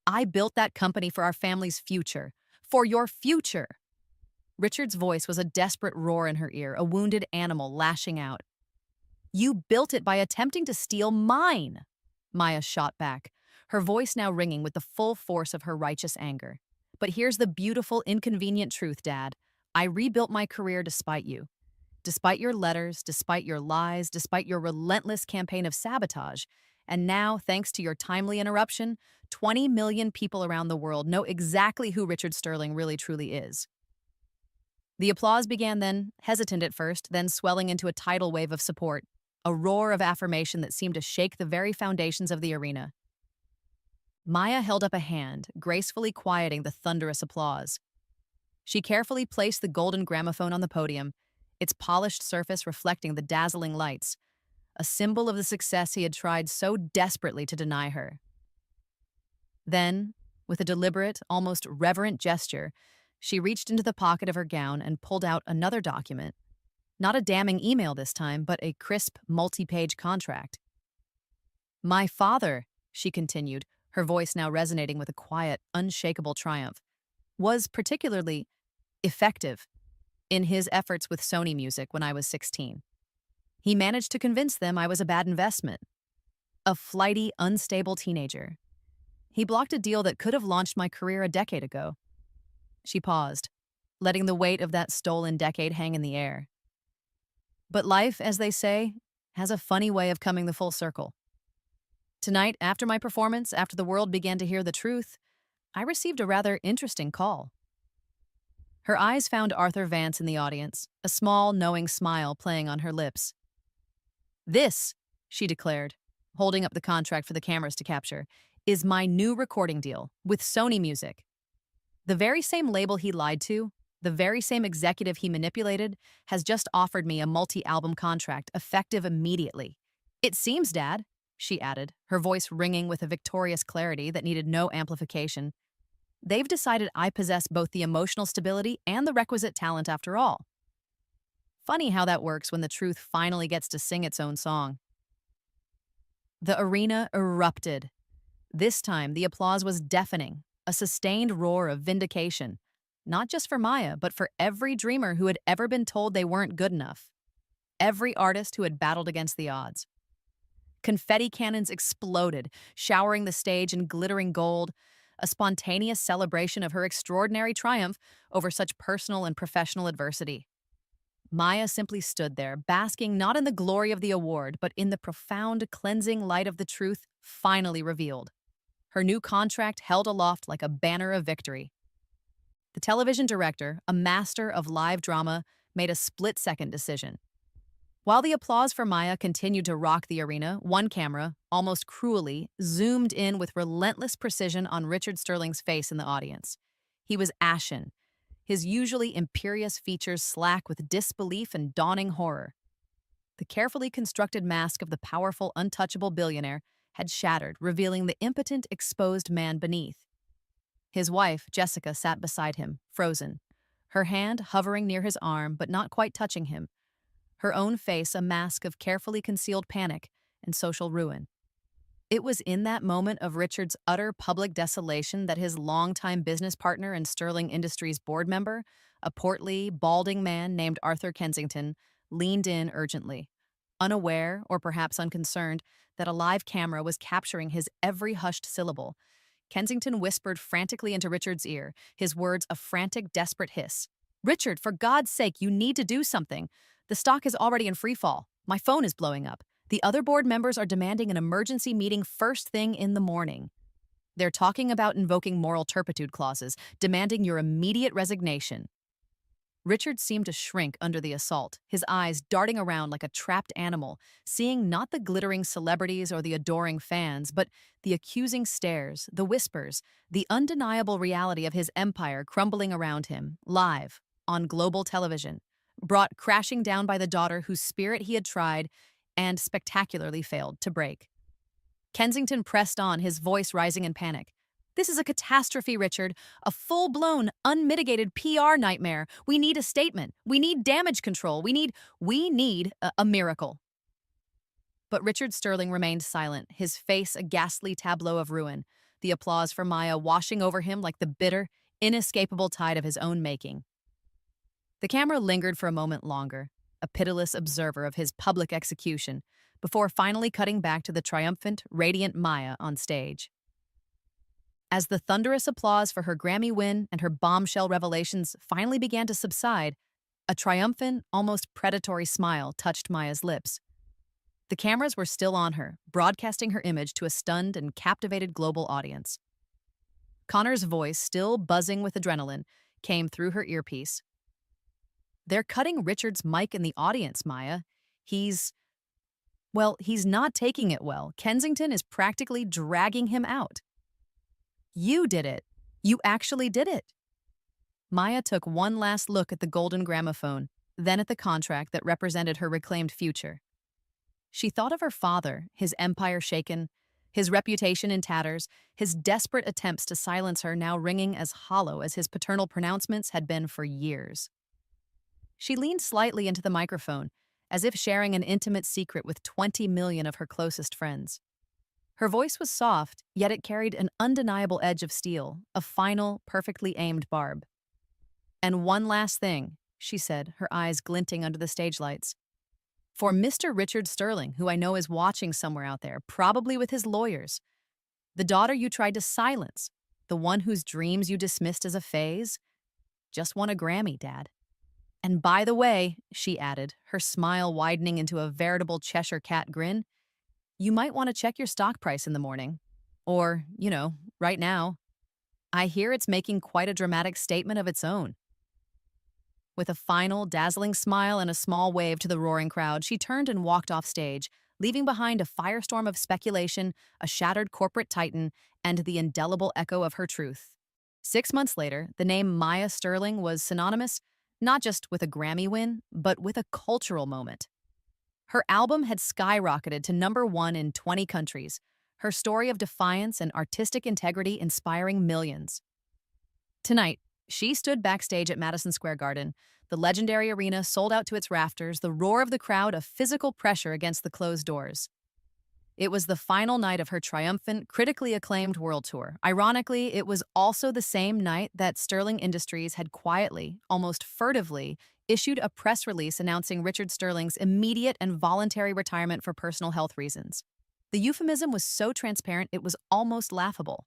I built that company for our family's future. For your future." Richard's voice was a desperate roar in her ear, a wounded animal lashing out. "You built it by attempting to steal mine," Maya shot back, her voice now ringing with the full force of her righteous anger. "But here's the beautiful, inconvenient truth, Dad. I rebuilt my career despite you. Despite your letters, despite your lies, despite your relentless campaign of sabotage. And now, thanks to your timely interruption, 20 million people around the world know exactly who Richard Sterling really truly is." The applause began then, hesitant at first, then swelling into a tidal wave of support, a roar of affirmation that seemed to shake the very foundations of the arena. Maya held up a hand, gracefully quieting the thunderous applause. She carefully placed the golden gramophone on the podium, its polished surface reflecting the dazzling lights, a symbol of the success he had tried so desperately to deny her. Then, with a deliberate, almost reverent gesture, she reached into the pocket of her gown and pulled out another document. Not a damning email this time, but a crisp, multi-page contract. "My father," she continued, her voice now resonating with a quiet, unshakable triumph, "was particularly effective in his efforts with Sony Music when I was 16. He managed to convince them I was a bad investment. A flighty, unstable teenager. He blocked a deal that could have launched my career a decade ago." She paused, letting the weight of that stolen decade hang in the air. But life, as they say, has a funny way of coming the full circle. Tonight, after my performance, after the world began to hear the truth, I received a rather interesting call. Her eyes found Arthur Vance in the audience, a small, knowing smile playing on her lips. "This," she declared, holding up the contract for the cameras to capture, is my new recording deal with Sony Music. The very same label he lied to, the very same executive he manipulated, has just offered me a multi-album contract effective immediately. It seems, Dad, she added, her voice ringing with a victorious clarity that needed no amplification. They've decided I possess both the emotional stability and the requisite talent after all. Funny how that works when the truth finally gets to sing its own song. The arena erupted. This time, the applause was deafening, a sustained roar of vindication, not just for Maya, but for every dreamer who had ever been told they weren't good enough, every artist who had battled against the odds. Confetti cannons exploded, showering the stage in glittering gold, a spontaneous celebration of her extraordinary triumph over such personal and professional adversity. Maya simply stood there, basking not in the glory of the award, but in the profound, cleansing light of the truth finally revealed. Her new contract held aloft like a banner of victory. The television director, a master of live drama, made a split-second decision. While the applause for Maya continued to rock the arena, one camera, almost cruelly, zoomed in with relentless precision on Richard Sterling's face in the audience. He was ashen, his usually imperious features slack with disbelief and dawning horror. The carefully constructed mask of the powerful, untouchable billionaire had shattered, revealing the impotent, exposed man beneath. His wife, Jessica, sat beside him, frozen, her hand hovering near his arm but not quite touching him, her own face a mask of carefully concealed panic and social ruin. It was in that moment of Richard's utter public desolation that his longtime business partner and Sterling Industries board member, a portly, balding man named Arthur Kensington, leaned in urgently, unaware, or perhaps unconcerned, that a live camera was capturing his every hushed syllable. Kensington whispered frantically into Richard's ear, his words a frantic, desperate hiss. "Richard, for God's sake, you need to do something. The stock is already in free fall. My phone is blowing up. The other board members are demanding an emergency meeting first thing in the morning. They're talking about invoking moral turpitude clauses, demanding your immediate resignation." Richard seemed to shrink under the assault, his eyes darting around like a trapped animal, seeing not the glittering celebrities or the adoring fans, but the accusing stares, the whispers, the undeniable reality of his empire crumbling around him, live, on global television, brought crashing down by the daughter whose spirit he had tried and spectacularly failed to break. Kensington pressed on, his voice rising in panic. "This is a catastrophe, Richard. A full-blown, unmitigated PR nightmare. We need a statement. We need damage control. We need a miracle." But Richard Sterling remained silent, his face a ghastly tableau of ruin, the applause for Maya washing over him like the bitter, inescapable tide of his own making. The camera lingered for a moment longer, a pitiless observer of his public execution, before finally cutting back to the triumphant, radiant Maya on stage. As the thunderous applause for her Grammy win and her bombshell revelations finally began to subside, a triumphant, almost predatory smile touched Maya's lips. The cameras were still on her, broadcasting her image to a stunned and captivated global audience. Connor's voice, still buzzing with adrenaline, came through her earpiece. "They're cutting Richard's mic in the audience, Maya. He's not taking it well. Kensington is practically dragging him out." "You did it. You actually did it." Maya took one last look at the golden gramophone, then at the contract that represented her reclaimed future. She thought of her father, his empire shaken, his reputation in tatters, his desperate attempts to silence her now ringing as hollow as his paternal pronouncements had been for years. She leaned slightly into the microphone, as if sharing an intimate secret with 20 million of her closest friends. Her voice was soft, yet it carried an undeniable edge of steel, a final, perfectly aimed barb. "And one last thing," she said, her eyes glinting under the stage lights. "For Mr. Richard Sterling, who I know is watching somewhere out there, probably with his lawyers. The daughter you tried to silence, the one whose dreams you dismissed as a phase, just won a Grammy, Dad. And by the way," she added, her smile widening into a veritable Cheshire cat grin, "you might want to check your stock price in the morning. Or, right now. I hear it's making quite a dramatic statement of its own." With a final, dazzling smile and a small wave to the roaring crowd, she turned and walked off stage, leaving behind a firestorm of speculation, a shattered corporate titan, and the indelible echo of her truth. 6 months later, the name Maya Sterling was synonymous not just with a Grammy win, but with a cultural moment. Her album had skyrocketed to #1 in 20 countries, her story of defiance and artistic integrity inspiring millions. Tonight, she stood backstage at Madison Square Garden, the legendary arena sold out to its rafters, the roar of the crowd a physical pressure against the closed doors. It was the final night of her triumphant, critically acclaimed world tour. Ironically, it was also the same night that Sterling Industries had quietly, almost furtively, issued a press release announcing Richard Sterling's immediate and voluntary retirement for personal health reasons. The euphemism was so transparent it was almost laughable.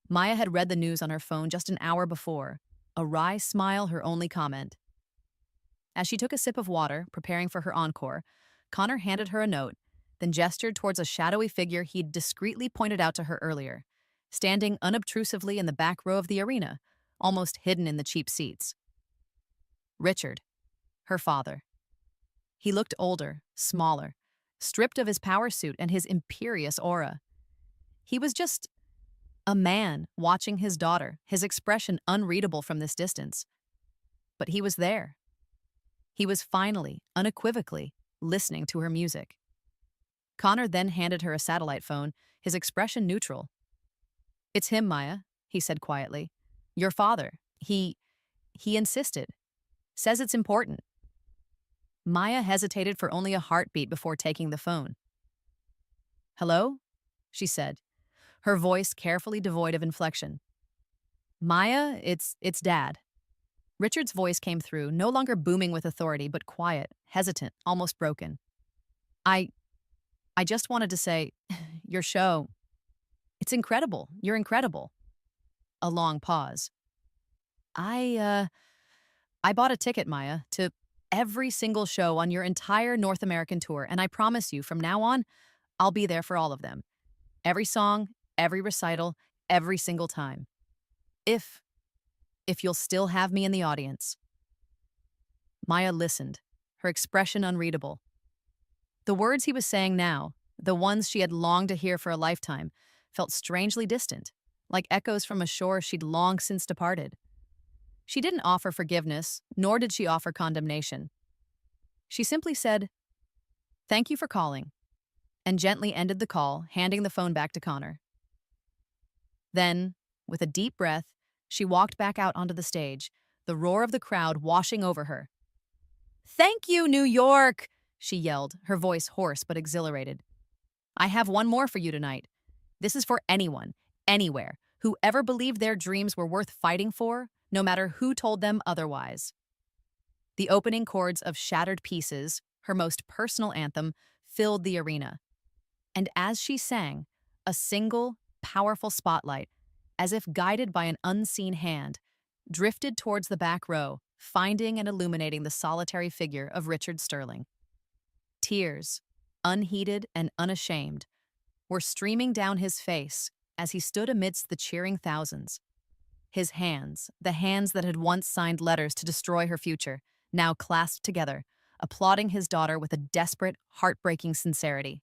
Maya had read the news on her phone just an hour before, a wry smile her only comment. As she took a sip of water, preparing for her encore, Connor handed her a note, then gestured towards a shadowy figure he'd discreetly pointed out to her earlier, standing unobtrusively in the back row of the arena, almost hidden in the cheap seats. Richard, her father. He looked older, smaller, stripped of his power suit and his imperious aura. He was just a man watching his daughter, his expression unreadable from this distance. But he was there. He was finally, unequivocally, listening to her music. Connor then handed her a satellite phone, his expression neutral. "It's him, Maya," he said quietly. "Your father. He insisted. Says it's important." Maya hesitated for only a heartbeat before taking the phone. "Hello?" she said, her voice carefully devoid of inflection. "Maya, it's Dad." Richard's voice came through, no longer booming with authority, but quiet, hesitant, almost broken. I just wanted to say, your show, it's incredible. You're incredible." A long pause. I bought a ticket, Maya, to every single show on your entire North American tour, and I promise you, from now on, I'll be there for all of them. Every song, every recital, every single time. If you'll still have me in the audience." Maya listened, her expression unreadable. The words he was saying now, the ones she had longed to hear for a lifetime, felt strangely distant, like echoes from a shore she'd long since departed. She didn't offer forgiveness, nor did she offer condemnation. She simply said, "Thank you for calling," and gently ended the call, handing the phone back to Connor. Then, with a deep breath, she walked back out onto the stage, the roar of the crowd washing over her. "Thank you, New York!" she yelled, her voice hoarse but exhilarated. "I have one more for you tonight. This is for anyone, anywhere, who ever believed their dreams were worth fighting for, no matter who told them otherwise." The opening chords of Shattered Pieces, her most personal anthem, filled the arena. And as she sang, a single, powerful spotlight, as if guided by an unseen hand, drifted towards the back row, finding and illuminating the solitary figure of Richard Sterling. Tears, unheeded and unashamed, were streaming down his face as he stood amidst the cheering thousands. His hands, the hands that had once signed letters to destroy her future, now clasped together, applauding his daughter with a desperate, heartbreaking sincerity.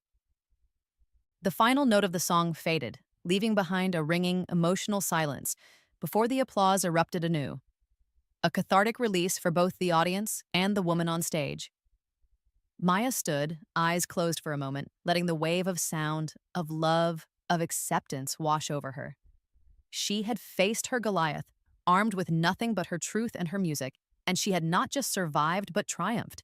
The final note of the song faded, leaving behind a ringing, emotional silence before the applause erupted anew. A cathartic release for both the audience and the woman on stage. Maya stood, eyes closed for a moment, letting the wave of sound, of love, of acceptance wash over her. She had faced her Goliath, armed with nothing but her truth and her music, and she had not just survived but triumphed.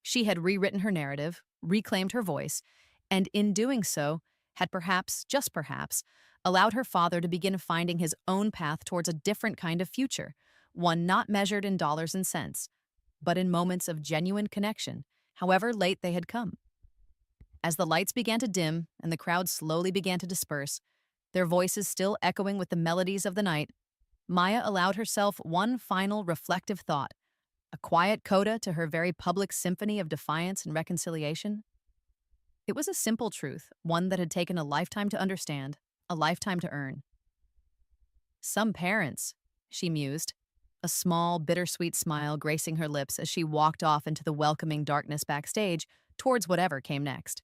She had rewritten her narrative, reclaimed her voice, and in doing so, had perhaps, just perhaps, allowed her father to begin finding his own path towards a different kind of future, one not measured in dollars and cents, but in moments of genuine connection, however late they had come. As the lights began to dim and the crowd slowly began to disperse, their voices still echoing with the melodies of the night, Maya allowed herself one final reflective thought, a quiet coda to her very public symphony of defiance and reconciliation. It was a simple truth, one that had taken a lifetime to understand, a lifetime to earn. "Some parents," she mused, a small, bittersweet smile gracing her lips as she walked off into the welcoming darkness backstage, towards whatever came next.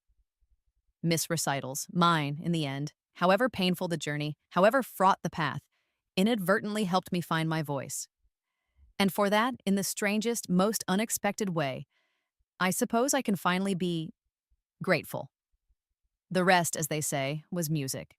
Miss recitals, mine in the end, however painful the journey, however fraught the path, inadvertently helped me find my voice. And for that, in the strangest, most unexpected way, I suppose I can finally be grateful. The rest, as they say, was music.